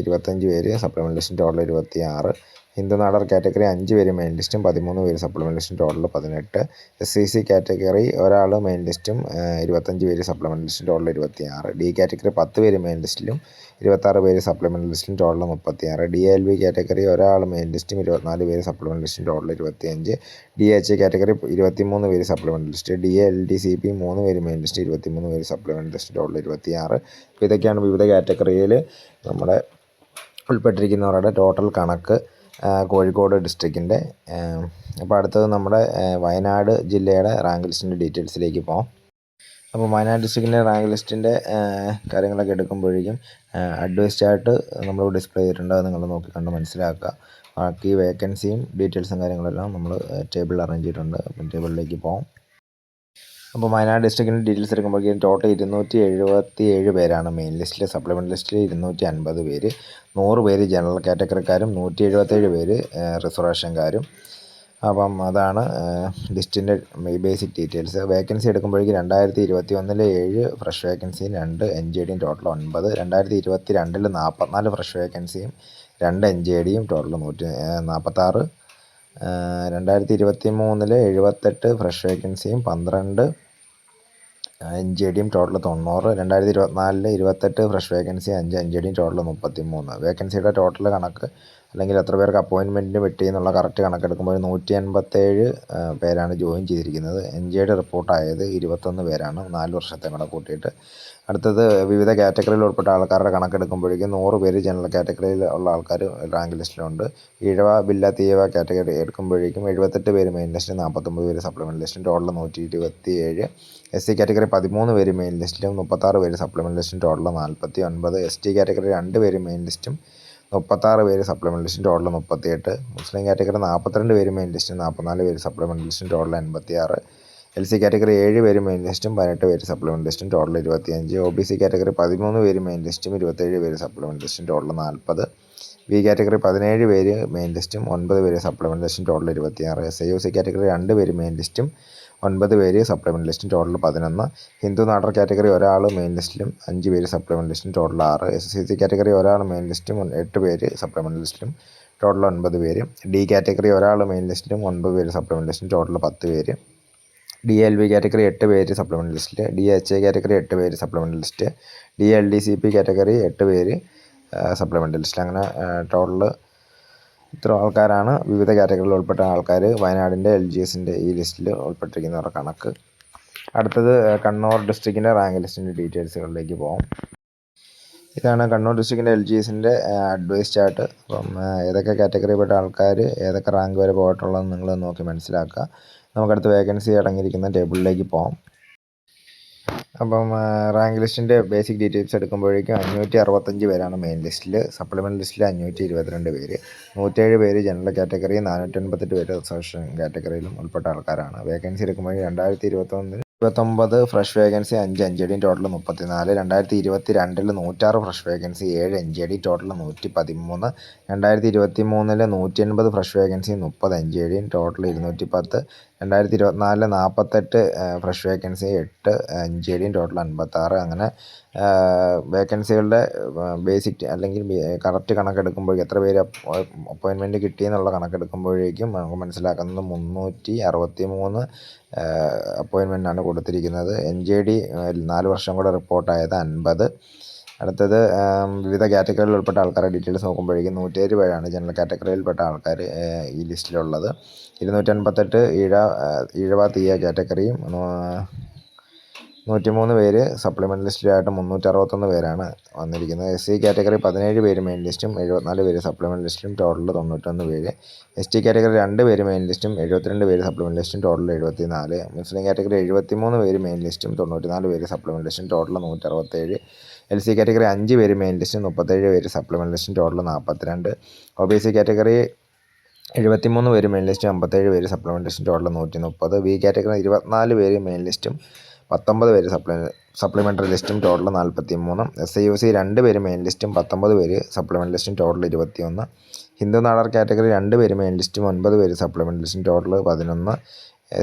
25 പേര് സപ്ലിമെൻ്ററി ലിസ്റ്റും ടോട്ടൽ 26. ഹിന്ദു നാടാർ കാറ്റഗറി 5 പേര് മെയിൻ ലിസ്റ്റും 13 പേര് സപ്ലിമെൻ്ററി ലിസ്റ്റും ടോട്ടൽ 18. SCC കാറ്റഗറി ഒരാൾ മെയിൻ ലിസ്റ്റും 25 പേര് സപ്ലിമെൻ്ററി ലിസ്റ്റും ടോട്ടൽ 26. D കാറ്റഗറി 10 പേര് മെയിൻ ലിസ്റ്റിലും 26 പേര് സപ്ലിമെൻ്ററി ലിസ്റ്റും ടോട്ടൽ 36. DLV കാറ്റഗറി ഒരാൾ മെയിൻ ലിസ്റ്റും 24 പേര് സപ്ലിമെൻ്ററി ലിസ്റ്റും ടോട്ടൽ 25. DHI കാറ്റഗറി 23 പേര് സപ്ലിമെൻ്ററി ലിസ്റ്റ്. DLDCP 3 പേര് മെയിൻ ലിസ്റ്റ്, 23 പേര് സപ്ലിമെൻ്ററി ലിസ്റ്റ് ടോട്ടൽ 26. അപ്പോൾ ഇതൊക്കെയാണ് വിവിധ കാറ്റഗറിയിൽ നമ്മുടെ ഉൾപ്പെട്ടിരിക്കുന്നവരുടെ ടോട്ടൽ കണക്ക് കോഴിക്കോട് ഡിസ്ട്രിക്റ്റിൻ്റെ. അപ്പോൾ അടുത്തത് നമ്മുടെ വയനാട് ജില്ലയുടെ റാങ്ക് ലിസ്റ്റിൻ്റെ ഡീറ്റെയിൽസിലേക്ക് പോകാം. അപ്പോൾ വയനാട് ഡിസ്ട്രിക്റ്റിൻ്റെ റാങ്ക് ലിസ്റ്റിൻ്റെ കാര്യങ്ങളൊക്കെ എടുക്കുമ്പോഴേക്കും അഡ്വൈസ് ചാർട്ട് നമ്മൾ ഡിസ്പ്ലേ ചെയ്തിട്ടുണ്ട്, അത് നിങ്ങൾ നോക്കി കണ്ട് മനസ്സിലാക്കുക. ബാക്കി വേക്കൻസിയും ഡീറ്റെയിൽസും കാര്യങ്ങളെല്ലാം നമ്മൾ ടേബിളിൽ അറേഞ്ച് ചെയ്തിട്ടുണ്ട്. അപ്പം ടേബിളിലേക്ക് പോകാം. അപ്പോൾ വയനാട് ഡിസ്ട്രിക്റ്റിൻ്റെ ഡീറ്റെയിൽസ് എടുക്കുമ്പോഴേക്കും ടോട്ടൽ 277 പേരാണ് മെയിൻ ലിസ്റ്റിൽ. സപ്ലിമെൻ്ററി ലിസ്റ്റിൽ 250 പേര്, 100 പേര് ജനറൽ കാറ്റഗറിക്കാരും 177 പേര് റിസർവേഷൻകാരും. അപ്പം അതാണ് ലിസ്റ്റിൻ്റെ ബേസിക് ഡീറ്റെയിൽസ്. വേക്കൻസി എടുക്കുമ്പോഴേക്കും 2021 7 ഫ്രഷ് വേക്കൻസിയും 2 NJDയും ടോട്ടൽ 9. 2022 44 ഫ്രഷ് വേക്കൻസിയും 2 NJDയും ടോട്ടൽ 146. 2023 78 ഫ്രഷ് വേക്കൻസിയും 12 NJDയും ടോട്ടൽ 90. 2024 28 ഫ്രഷ് വേക്കൻസി 5 NJDയും ടോട്ടൽ 33. വേക്കൻസിയുടെ ടോട്ടൽ കണക്ക് അല്ലെങ്കിൽ എത്ര പേർക്ക് അപ്പോയിൻമെൻറ്റ് വെട്ടി എന്നുള്ള കറക്റ്റ് കണക്കെടുക്കുമ്പോൾ 187 പേരാണ് ജോയിൻ ചെയ്തിരിക്കുന്നത്. NJD റിപ്പോർട്ടായത് 21 പേരാണ്, 4 വർഷത്തെ കൂടെ കൂട്ടിയിട്ട്. അടുത്തത് വിവിധ കാറ്റഗറിയിൽ ഉൾപ്പെട്ട ആൾക്കാരുടെ കണക്കെടുക്കുമ്പോഴേക്കും 100 പേര് ജനറൽ കാറ്റഗറിയിൽ ഉള്ള ആൾക്കാർ റാങ്ക് ലിസ്റ്റിലുണ്ട്. ഈഴവ ബില്ല തീയവ കാറ്റഗറി എടുക്കുമ്പോഴേക്കും 78 പേര് മെയിൻ ലിസ്റ്റും 49 പേര് സപ്ലിമെൻ്ററി ലിസ്റ്റും ടോട്ടൽ 127. SC കാറ്റഗറി 13 പേര് മെയിൻ ലിസ്റ്റിലും 36 പേര് സപ്ലിമെൻ്ററി ലിസ്റ്റും ടോട്ടൽ 49. ST കാറ്റഗറി 2 പേര് മെയിൻ ലിസ്റ്റും 36 പേര് സപ്ലിമെൻ്ററി ലിസ്റ്റും ടോട്ടൽ 38. മുസ്ലിം കാറ്റഗറി 42 പേര് മെയിൻ ലിസ്റ്റും 44 പേര് സപ്ലിമെൻ്ററി ലിസ്റ്റും ടോട്ടൽ 86. LC കാറ്റഗറി 7 പേര് മെയിൻ ലിസ്റ്റും 18 പേര് സപ്ലിമെൻ്ററി ലിസ്റ്റും ടോട്ടൽ 25. OBC കാറ്റഗറി 13 പേര് മെയിൻ ലിസ്റ്റും 27 പേര് സപ്ലിമെൻ്ററി ലിസ്റ്റും ടോട്ടൽ 40. B കാറ്റഗറി 17 പേര് മെയിൻ ലിസ്റ്റും 9 പേര് സപ്ലിമെൻ്ററി ലിസ്റ്റും ടോട്ടൽ 26. SIOC കാറ്റഗറി 2 പേര് മെയിൻ ലിസ്റ്റും 9 പേര് സപ്ലിമെൻ്ററി ലിസ്റ്റും ടോട്ടൽ 11. ഹിന്ദു നാടർ കാറ്റഗറി ഒരാൾ മെയിൻ ലിസ്റ്റിലും 5 പേര് സപ്ലിമെൻ്ററി ലിസ്റ്റും ടോട്ടൽ 6. SCC കാറ്റഗറി ഒരാൾ മെയിൻ ലിസ്റ്റും 8 പേര് സപ്ലിമെൻ്ററി ലിസ്റ്റിലും ടോട്ടൽ 9 പേര്. D കാറ്റഗറി ഒരാൾ മെയിൻ ലിസ്റ്റിലും 9 പേര് സപ്ലിമെൻ്ററി ലിസ്റ്റും ടോട്ടൽ 10 പേര്. DLV കാറ്റഗറി 8 പേര് സപ്ലിമെൻ്ററി ലിസ്റ്റ്. DHI കാറ്റഗറി 8 പേര് സപ്ലിമെൻ്ററി ലിസ്റ്റ്. DLDCP കാറ്റഗറി 8 പേര് സപ്ലിമെൻ്ററി ലിസ്റ്റ്. അങ്ങനെ ടോട്ടൽ ഇത്ര ആൾക്കാരാണ് വിവിധ കാറ്റഗറിയിൽ ഉൾപ്പെട്ട ആൾക്കാർ വയനാടിൻ്റെ LGSൻ്റെ ഈ ലിസ്റ്റിൽ ഉൾപ്പെട്ടിരിക്കുന്നവരുടെ കണക്ക്. അടുത്തത് കണ്ണൂർ ഡിസ്ട്രിക്റ്റിൻ്റെ റാങ്ക് ലിസ്റ്റിൻ്റെ ഡീറ്റെയിൽസുകളിലേക്ക് പോകാം. ഇതാണ് കണ്ണൂർ ഡിസ്ട്രിക്റ്റിൻ്റെ LGSൻ്റെ അഡ്വൈസ് ചാർട്ട്. അപ്പം ഏതൊക്കെ കാറ്റഗറിയിൽപ്പെട്ട ആൾക്കാർ ഏതൊക്കെ റാങ്ക് വരെ പോയിട്ടുള്ളതെന്ന് നിങ്ങൾ നോക്കി മനസ്സിലാക്കുക. നമുക്കടുത്ത് വേക്കൻസി അടങ്ങിയിരിക്കുന്ന ടേബിളിലേക്ക് പോകാം. അപ്പം റാങ്ക് ലിസ്റ്റിൻ്റെ ബേസിക് ഡീറ്റെയിൽസ് എടുക്കുമ്പോഴേക്കും 565 പേരാണ് മെയിൻ ലിസ്റ്റിൽ. സപ്ലിമെൻ്റ് ലിസ്റ്റിൽ 522 പേര്, 107 പേര് ജനറൽ കാറ്റഗറി, 488 പേര് റിസർവേഷൻ കാറ്റഗറിയിലും ഉൾപ്പെട്ട ആൾക്കാരാണ്. വേക്കൻസി എടുക്കുമ്പോൾ 2021-29 fresh vacancy 5 NJD, total 34. 2022 106 fresh vacancy 7 NJD, total 113. 2023 180 fresh vacancy 30 NJD, total 210. 2024 48 fresh vacancy 8 NJD, total 56. അങ്ങനെ വേക്കൻസികളുടെ ബേസിക് അല്ലെങ്കിൽ കറക്റ്റ് കണക്കെടുക്കുമ്പോൾ എത്ര പേര് അപ്പോയിൻമെൻറ്റ് കിട്ടിയെന്നുള്ള കണക്കെടുക്കുമ്പോഴേക്കും നമുക്ക് മനസ്സിലാക്കുന്നത് 363 അപ്പോയിൻമെൻറ്റാണ് കൊടുത്തിരിക്കുന്നത്. NJD 4 വർഷം കൂടെ റിപ്പോർട്ടായത് 50. അടുത്തത് വിവിധ കാറ്റഗറിയിൽ ഉൾപ്പെട്ട ആൾക്കാരുടെ ഡീറ്റെയിൽസ് നോക്കുമ്പോഴേക്കും 107 പേരാണ് ജനറൽ കാറ്റഗറിയിൽപ്പെട്ട ആൾക്കാർ ഈ ലിസ്റ്റിലുള്ളത്. 258 ഈഴവ തീയ കാറ്റഗറിയും 103 പേര് സപ്ലിമെൻ്റ് ലിസ്റ്റിലായിട്ട് 361 പേരാണ് വന്നിരിക്കുന്നത്. SC കാറ്റഗറി 17 പേര് മെയിൻ ലിസ്റ്റും 74 പേര് സപ്ലിമെൻ്റ് ലിസ്റ്റിലും, ടോട്ടൽ 91 പേര്. ST കാറ്റഗറി 2 പേര് മെയിൻ ലിസ്റ്റും 72 പേര് സപ്ലിമെൻ്റ് ലിസ്റ്റും, ടോട്ടൽ 74. മുസ്ലിം കാറ്റഗറി 73 പേര് മെയിൻ ലിസ്റ്റും 94 പേര് സപ്ലിമെൻ്റ് ലിസ്റ്റും, ടോട്ടൽ 167. LC കാറ്റഗറി 5 പേര് മെയിൻ ലിസ്റ്റും 37 പേര് സപ്ലിമെൻ്റ് ലിസ്റ്റും, ടോട്ടൽ 42. OBC കാറ്റഗറി 73 പേര് മെയിൻ ലിസ്റ്റും 57 പേര് സപ്ലിമെൻ്റ് ലിസ്റ്റും, ടോട്ടൽ 130. B കാറ്റഗറി 24 പേര് മെയിൻ ലിസ്റ്റും 19 പേര് സപ്ലിമെൻ്ററി ലിസ്റ്റും, ടോട്ടൽ 43. SIUC 2 പേര് മെയിൻ ലിസ്റ്റും 19 പേര് സപ്ലിമെൻ്റ് ലിസ്റ്റും, ടോട്ടൽ 21. ഹിന്ദു നാടാർ കാറ്റഗറി 2 പേര് മെയിൻ ലിസ്റ്റും 9 പേര് സപ്ലിമെൻ്റ് ലിസ്റ്റും, ടോട്ടൽ 11.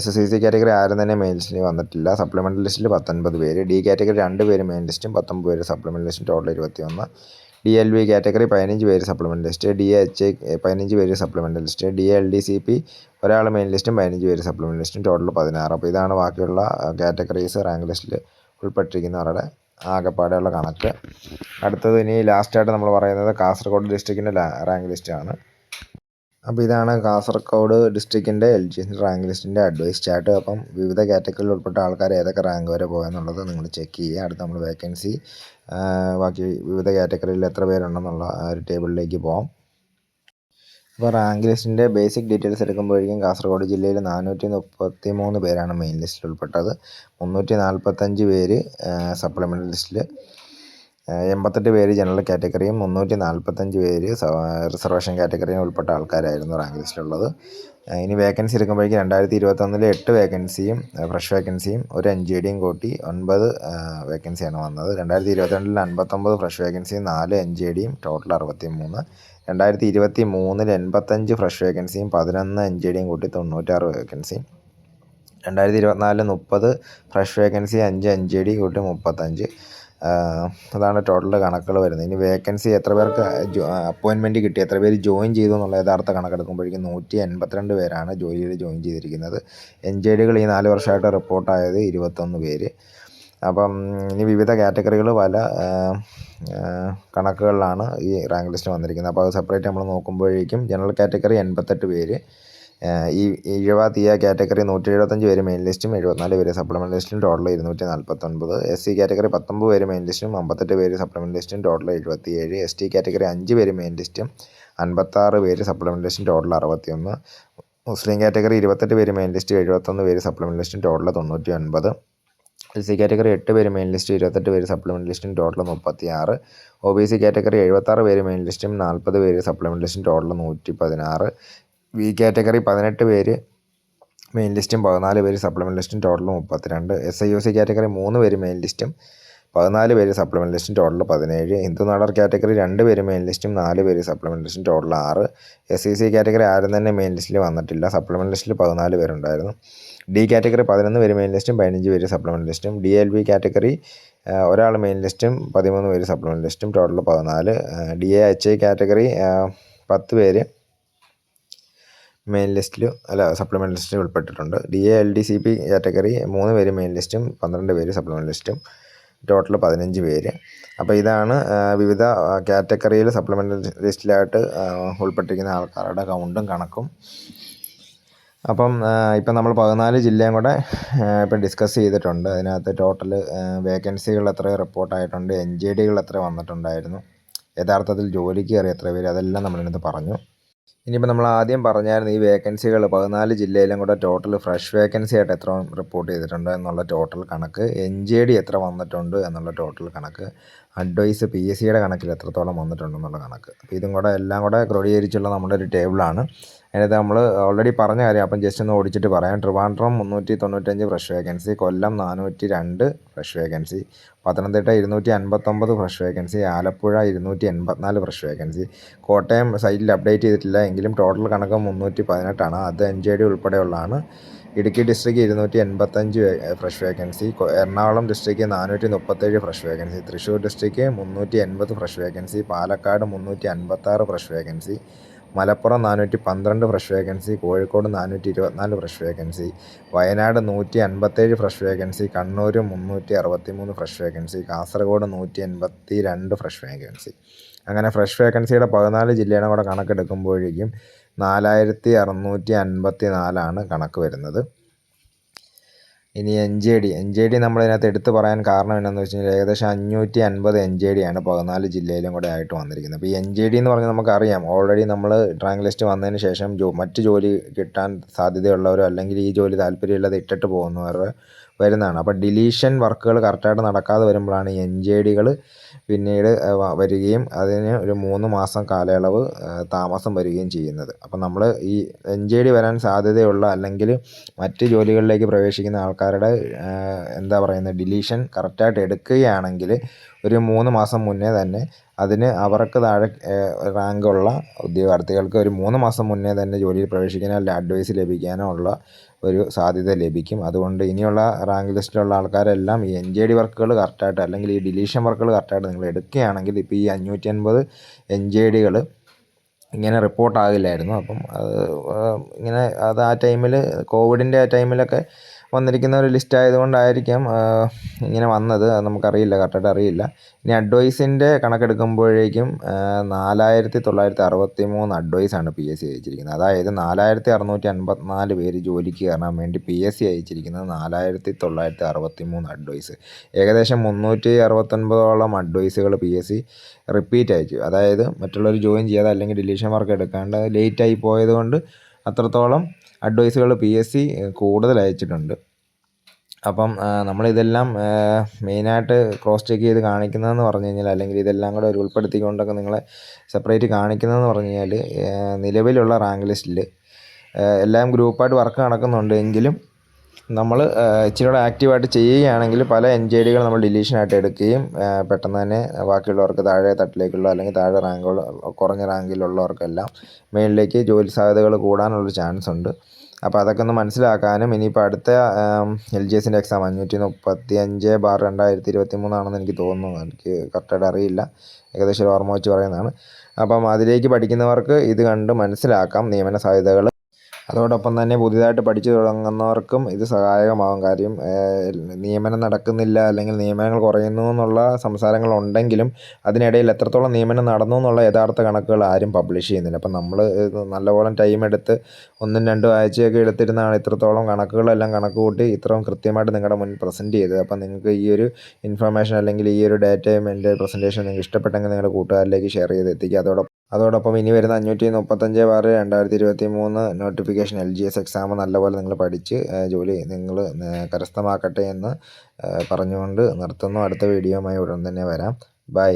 SCC കാറ്റഗറി ആരും തന്നെ മെയിൻ ലിസ്റ്റിൽ വന്നിട്ടില്ല, സപ്ലിമെൻ്ററി ലിസ്റ്റിൽ 19 പേര്. D കാറ്റഗറി 2 പേര് മെയിൻ ലിസ്റ്റും 19 പേര് സപ്ലിമെൻ്റ് ലിസ്റ്റും, ടോട്ടൽ 21. DLV കാറ്റഗറി 15 പേര് സപ്ലിമെൻ്റ് ലിസ്റ്റ്, DHA 15 പേര് സപ്ലിമെൻ്റ് ലിസ്റ്റ്, DLDCP ഒരാൾ മെയിൻ ലിസ്റ്റും 15 പേര് സപ്ലിമെൻ്റ് ലിസ്റ്റും, ടോട്ടൽ 16. അപ്പോൾ ഇതാണ് ബാക്കിയുള്ള കാറ്റഗറീസ് റാങ്ക് ലിസ്റ്റിൽ ഉൾപ്പെട്ടിരിക്കുന്നവരുടെ ആകെപ്പാടെയുള്ള കണക്ക്. അടുത്തത് ഇനി ലാസ്റ്റായിട്ട് നമ്മൾ പറയുന്നത് കാസർഗോഡ് ഡിസ്ട്രിക്റ്റിൻ്റെ റാങ്ക് ലിസ്റ്റാണ്. അപ്പോൾ ഇതാണ് കാസർഗോഡ് ഡിസ്ട്രിക്റ്റിൻ്റെ LGS റാങ്ക് ലിസ്റ്റിൻ്റെ അഡ്വൈസ് ചാർട്ട്. അപ്പം വിവിധ കാറ്റഗറിയിൽ ഉൾപ്പെട്ട ആൾക്കാർ ഏതൊക്കെ റാങ്ക് വരെ പോയെന്നുള്ളത് നിങ്ങൾ ചെക്ക് ചെയ്യുക. അടുത്ത് നമ്മൾ വേക്കൻസി ബാക്കി വിവിധ കാറ്റഗറിയിൽ എത്ര പേരുണ്ടെന്നുള്ള ആ ഒരു ടേബിളിലേക്ക് പോകാം. അപ്പോൾ റാങ്ക് ലിസ്റ്റിൻ്റെ ബേസിക് ഡീറ്റെയിൽസ് എടുക്കുമ്പോഴേക്കും കാസർഗോഡ് ജില്ലയിൽ 433 പേരാണ് മെയിൻ ലിസ്റ്റിൽ ഉൾപ്പെട്ടത്, 345 പേര് സപ്ലിമെൻ്ററി ലിസ്റ്റിൽ, 88 പേര് ജനറൽ കാറ്റഗറിയും 345 പേര് റിസർവേഷൻ കാറ്റഗറിയും ഉൾപ്പെട്ട ആൾക്കാരായിരുന്നു റാങ്ക് ലിസ്റ്റിലുള്ളത്. ഇനി വേക്കൻസി എടുക്കുമ്പോഴേക്കും 2021 8 വേക്കൻസിയും ഫ്രഷ് വേക്കൻസിയും 1 NJDയും കൂട്ടി 9 വേക്കൻസിയാണ് വന്നത്. 2022 59 ഫ്രഷ് വേക്കൻസിയും 4 NJDയും, ടോട്ടൽ 63. 2023 85 ഫ്രഷ് വേക്കൻസിയും 11 NJDയും കൂട്ടി 96 വേക്കൻസിയും. 2024 30 ഫ്രഷ് വേക്കൻസി 5 NJD കൂട്ടി 35. അതാണ് ടോട്ടൽ കണക്കുകൾ വരുന്നത്. ഇനി വേക്കൻസി എത്ര പേർക്ക് അപ്പോയിൻമെൻറ്റ് കിട്ടി, എത്ര പേര് ജോയിൻ ചെയ്തു എന്നുള്ള യഥാർത്ഥ കണക്കെടുക്കുമ്പോഴേക്കും 182 പേരാണ് ജോലിയിൽ ജോയിൻ ചെയ്തിരിക്കുന്നത്. NJDകൾ ഈ 4 വർഷമായിട്ട് റിപ്പോർട്ടായത് 21 പേര്. അപ്പം ഇനി വിവിധ കാറ്റഗറികൾ പല കണക്കുകളിലാണ് ഈ റാങ്ക് ലിസ്റ്റ് വന്നിരിക്കുന്നത്. അപ്പോൾ അത് സെപ്പറേറ്റ് നമ്മൾ നോക്കുമ്പോഴേക്കും ജനറൽ കാറ്റഗറി 88 പേര്, ഈ ഈഴവ തീയ കാറ്റഗറി 175 പേര് മെയിൻ ലിസ്റ്റും 74 പേര് സപ്ലിമെൻ്റ് ലിസ്റ്റും, ടോട്ടൽ 249. SC കാറ്റഗറി 19 പേര് മെയിൻ ലിസ്റ്റും 58 പേര് സപ്ലിമെൻ്റ് ലിസ്റ്റും, ടോട്ടൽ 77. ST കാറ്റഗറി 5 പേര് മെയിൻ ലിസ്റ്റും 56 പേര് സപ്ലിമെൻ്റ് ലിസ്റ്റും, ടോട്ടൽ 61. മുസ്ലിം കാറ്റഗറി 28 പേര് മെയിൻ ലിസ്റ്റ് 71 പേര് സപ്ലിമെൻ്റ് ലിസ്റ്റും, ടോട്ടൽ 99. LC കാറ്റഗറി 8 പേര് മെയിൻ ലിസ്റ്റ് 28 പേര് സപ്ലിമെൻ്റ് ലിസ്റ്റും, ടോട്ടൽ 36. OBC കാറ്റഗറി 76 പേര് മെയിൻ ലിസ്റ്റും 40 പേര് സപ്ലിമെൻ്റ് ലിസ്റ്റും, ടോട്ടൽ 116. V കാറ്റഗറി 18 പേര് മെയിൻ ലിസ്റ്റും 14 പേര് സപ്ലിമെൻ്റ് ലിസ്റ്റും, ടോട്ടൽ 32. SIUC കാറ്റഗറി 3 പേര് മെയിൻ ലിസ്റ്റും 14 പേര് സപ്ലിമെൻ്റ് ലിസ്റ്റും, ടോട്ടൽ 17. ഹിന്ദു നാടാർ കാറ്റഗറി 2 പേര് മെയിൻ ലിസ്റ്റും 4 പേര് സപ്ലിമെൻ്റ് ലിസ്റ്റും, ടോട്ടൽ 6. SCC കാറ്റഗറി ആരും തന്നെ മെയിൻ ലിസ്റ്റിൽ വന്നിട്ടില്ല, സപ്ലിമെൻ്റ് ലിസ്റ്റിൽ 14 പേരുണ്ടായിരുന്നു. D കാറ്റഗറി 11 പേര് മെയിൻ ലിസ്റ്റും 15 പേര് സപ്ലിമെൻ്റ് ലിസ്റ്റും. DLV കാറ്റഗറി ഒരാൾ മെയിൻ ലിസ്റ്റും 13 പേര് സപ്ലിമെൻ്റ് ലിസ്റ്റും, ടോട്ടൽ 14. DHA കാറ്റഗറി 10 പേര് മെയിൻ ലിസ്റ്റിലും സപ്ലിമെൻ്റ് ലിസ്റ്റിൽ ഉൾപ്പെട്ടിട്ടുണ്ട്. DALDCP കാറ്റഗറി 3 പേര് മെയിൻ ലിസ്റ്റും 12 പേര് സപ്ലിമെൻ്റ് ലിസ്റ്റും, ടോട്ടൽ 15 പേര്. അപ്പോൾ ഇതാണ് വിവിധ കാറ്റഗറിയിൽ സപ്ലിമെൻ്ററി ലിസ്റ്റിലായിട്ട് ഉൾപ്പെട്ടിരിക്കുന്ന ആൾക്കാരുടെ കൗണ്ടും കണക്കും. അപ്പം ഇപ്പം നമ്മൾ 14 ജില്ലയും കൂടെ ഇപ്പം ഡിസ്കസ് ചെയ്തിട്ടുണ്ട്. അതിനകത്ത് ടോട്ടൽ വേക്കൻസികൾ എത്ര റിപ്പോർട്ടായിട്ടുണ്ട്, NJDകൾ എത്ര വന്നിട്ടുണ്ടായിരുന്നു, യഥാർത്ഥത്തിൽ ജോലിക്ക് കയറി എത്ര പേര്, അതെല്ലാം നമ്മളിതിനകത്ത് പറഞ്ഞു. ഇനിയിപ്പോൾ നമ്മൾ ആദ്യം പറഞ്ഞായിരുന്നു ഈ വേക്കൻസികൾ 14 ജില്ലയിലും കൂടെ ടോട്ടൽ ഫ്രഷ് വേക്കൻസി ആയിട്ട് എത്ര റിപ്പോർട്ട് ചെയ്തിട്ടുണ്ട് എന്നുള്ള ടോട്ടൽ കണക്ക്, NJD എത്ര വന്നിട്ടുണ്ട് എന്നുള്ള ടോട്ടൽ കണക്ക്, അഡ്വൈസ് PSCയുടെ കണക്കിൽ എത്രത്തോളം വന്നിട്ടുണ്ടെന്നുള്ള കണക്ക്. അപ്പോൾ ഇതും കൂടെ എല്ലാം കൂടെ ക്രോഡീകരിച്ചുള്ള നമ്മുടെ ഒരു ടേബിളാണ്. അതിനകത്ത് നമ്മൾ ഓൾറെഡി പറഞ്ഞ കാര്യം അപ്പം ജസ്റ്റ് ഒന്ന് ഓടിച്ചിട്ട് പറയാം. Trivandrum 395 fresh vacancy, Kollam 402 fresh vacancy, Pathanamthitta 259 fresh vacancy, Alappuzha 284 fresh vacancy, Kottayam സൈറ്റിൽ അപ്ഡേറ്റ് ചെയ്തിട്ടില്ല എങ്കിലും ടോട്ടൽ കണക്ക് 318ആണ്. അത് NJD ഉൾപ്പെടെയുള്ളതാണ്. Idukki district 285 fresh vacancy, Ernakulam district 437 fresh vacancy, Thrissur district 380 fresh vacancy, Palakkad 356 fresh vacancy, Malappuram 412 fresh vacancy, Kozhikode 424 fresh vacancy, Wayanad 157 fresh vacancy, Kannur 363 fresh vacancy, Kasaragod 182 fresh vacancy. അങ്ങനെ fresh വേക്കൻസിയുടെ 14 ജില്ലയുടെ കൂടെ കണക്കെടുക്കുമ്പോഴേക്കും 4654 കണക്ക് വരുന്നത്. ഇനി NJD നമ്മളിതിനകത്ത് എടുത്ത് പറയാൻ കാരണം എന്താണെന്ന് വെച്ച് കഴിഞ്ഞാൽ ഏകദേശം 550 NJD ആണ് 14 ജില്ലയിലും കൂടെ ആയിട്ട് വന്നിരിക്കുന്നത്. അപ്പോൾ ഈ NJD എന്ന് പറഞ്ഞാൽ നമുക്കറിയാം, ഓൾറെഡി നമ്മൾ റാങ്ക് ലിസ്റ്റ് വന്നതിന് ശേഷം മറ്റ് ജോലി കിട്ടാൻ സാധ്യതയുള്ളവരോ അല്ലെങ്കിൽ ഈ ജോലി താല്പര്യമില്ലാതെ ഇട്ടിട്ട് പോകുന്നവർ വരുന്നതാണ്. അപ്പോൾ ഡിലീഷൻ വർക്കുകൾ കറക്റ്റായിട്ട് നടക്കാതെ വരുമ്പോഴാണ് NJDകൾ പിന്നീട് വരികയും അതിന് ഒരു 3 മാസം കാലയളവ് താമസം വരികയും ചെയ്യുന്നത്. അപ്പം നമ്മൾ ഈ NJD വരാൻ സാധ്യതയുള്ള അല്ലെങ്കിൽ മറ്റ് ജോലികളിലേക്ക് പ്രവേശിക്കുന്ന ആൾക്കാരുടെ എന്താ പറയുന്നത് ഡിലീഷൻ കറക്റ്റായിട്ട് എടുക്കുകയാണെങ്കിൽ ഒരു 3 മാസം മുന്നേ തന്നെ അതിന് അവർക്ക് താഴെ റാങ്കുള്ള ഉദ്യോഗാർത്ഥികൾക്ക് ഒരു 3 മാസം മുന്നേ തന്നെ ജോലിയിൽ പ്രവേശിക്കാനോ അല്ലെങ്കിൽ അഡ്വൈസ് ലഭിക്കാനോ ഉള്ള ഒരു സാധ്യത ലഭിക്കും. അതുകൊണ്ട് ഇനിയുള്ള റാങ്ക് ലിസ്റ്റിലുള്ള ആൾക്കാരെല്ലാം ഈ NJD വർക്കുകൾ കറക്റ്റായിട്ട് അല്ലെങ്കിൽ ഈ ഡിലീഷൻ വർക്കുകൾ കറക്റ്റായിട്ട് നിങ്ങൾ എടുക്കുകയാണെങ്കിൽ ഇപ്പോൾ ഈ 550 NJDകൾ ഇങ്ങനെ റിപ്പോർട്ടാകില്ലായിരുന്നു. അപ്പം ഇങ്ങനെ അത് ആ ടൈമിൽ കോവിഡിൻ്റെ ആ ടൈമിലൊക്കെ വന്നിരിക്കുന്ന ഒരു ലിസ്റ്റ് ആയതുകൊണ്ടായിരിക്കാം ഇങ്ങനെ വന്നത്. അത് നമുക്കറിയില്ല, കറക്റ്റായിട്ട് അറിയില്ല. ഇനി അഡ്വൈസിൻ്റെ കണക്കെടുക്കുമ്പോഴേക്കും 4963 അഡ്വൈസാണ് PSC അയച്ചിരിക്കുന്നത്. അതായത് 4654 പേര് ജോലിക്ക് കയറാൻ വേണ്ടി PSC അയച്ചിരിക്കുന്നത് 4963 അഡ്വൈസ്. ഏകദേശം 369ഓളം അഡ്വൈസുകൾ PSC റിപ്പീറ്റ് അയച്ചു. അതായത് മറ്റുള്ളവർ ജോയിൻ ചെയ്യാതെ അല്ലെങ്കിൽ ഡിലീഷൻ വർക്ക് എടുക്കാണ്ട് ലേറ്റായി പോയതുകൊണ്ട് അത്രത്തോളം അഡ്വൈസുകൾ PSC കൂടുതൽ അയച്ചിട്ടുണ്ട്. അപ്പം നമ്മളിതെല്ലാം മെയിനായിട്ട് ക്രോസ് ചെക്ക് ചെയ്ത് കാണിക്കുന്നതെന്ന് പറഞ്ഞു കഴിഞ്ഞാൽ അല്ലെങ്കിൽ ഇതെല്ലാം കൂടെ ഒരു ഉൾപ്പെടുത്തിക്കൊണ്ടൊക്കെ നിങ്ങളെ സെപ്പറേറ്റ് കാണിക്കുന്നതെന്ന് പറഞ്ഞു കഴിഞ്ഞാൽ നിലവിലുള്ള റാങ്ക് ലിസ്റ്റിൽ എല്ലാം ഗ്രൂപ്പായിട്ട് വർക്ക് നടക്കുന്നുണ്ട് എങ്കിലും നമ്മൾ ഇച്ചിരി കൂടെ ആക്റ്റീവായിട്ട് ചെയ്യുകയാണെങ്കിൽ പല NJDകൾ നമ്മൾ ഡിലീഷനായിട്ട് എടുക്കുകയും പെട്ടെന്ന് തന്നെ ബാക്കിയുള്ളവർക്ക് താഴെ തട്ടിലേക്കുള്ള അല്ലെങ്കിൽ താഴെ റാങ്കുകൾ കുറഞ്ഞ റാങ്കിലുള്ളവർക്കെല്ലാം മേളിലേക്ക് ജോലി സാധ്യതകൾ കൂടാനുള്ളൊരു ചാൻസ് ഉണ്ട്. അപ്പോൾ അതൊക്കെ ഒന്ന് മനസ്സിലാക്കാനും ഇനിയിപ്പോൾ അടുത്ത LGSൻ്റെ എക്സാം 535/2023 ആണെന്ന് എനിക്ക് തോന്നുന്നു. എനിക്ക് കറക്റ്റായിട്ട് അറിയില്ല, ഏകദേശം ഒരു ഓർമ്മ വെച്ച് പറയുന്നതാണ്. അപ്പം അതിലേക്ക് പഠിക്കുന്നവർക്ക് ഇത് കണ്ട് മനസ്സിലാക്കാം നിയമന സാധ്യതകൾ. അതോടൊപ്പം തന്നെ പുതിയതായിട്ട് പഠിച്ചു തുടങ്ങുന്നവർക്കും ഇത് സഹായകമാകും. കാര്യം നിയമനം നടക്കുന്നില്ല അല്ലെങ്കിൽ നിയമനങ്ങൾ കുറയുന്നു എന്നുള്ള സംസാരങ്ങളുണ്ടെങ്കിലും അതിനിടയിൽ എത്രത്തോളം നിയമനം നടന്നു എന്നുള്ള യഥാർത്ഥ കണക്കുകൾ ആരും പബ്ലിഷ് ചെയ്യുന്നില്ല. അപ്പം നമ്മൾ നല്ലപോലെ ടൈം എടുത്ത് 1-2 ആഴ്ചയൊക്കെ എടുത്തിരുന്നാണ് ഇത്രത്തോളം കണക്കുകളെല്ലാം കണക്ക് കൂട്ടി ഇത്രയും കൃത്യമായിട്ട് നിങ്ങളുടെ മുന്നിൽ പ്രസൻറ്റ് ചെയ്തത്. അപ്പം നിങ്ങൾക്ക് ഈ ഒരു ഇൻഫർമേഷൻ അല്ലെങ്കിൽ ഈ ഒരു ഡാറ്റയും എൻ്റെ പ്രസൻറ്റേഷൻ നിങ്ങൾക്ക് ഇഷ്ടപ്പെട്ടെങ്കിൽ നിങ്ങളുടെ കൂട്ടുകാരിലേക്ക് ഷെയർ ചെയ്ത് എത്തിക്കുക. അതോടൊപ്പം ഇനി വരുന്ന 535/2023 നോട്ടിഫിക്കേഷൻ LGS എക്സാം നല്ലപോലെ നിങ്ങൾ പഠിച്ച് ജോലി നിങ്ങൾ കരസ്ഥമാക്കട്ടെ എന്ന് പറഞ്ഞുകൊണ്ട് നിർത്തുന്നു. അടുത്ത വീഡിയോയുമായി ഉടൻ തന്നെ വരാം. ബൈ.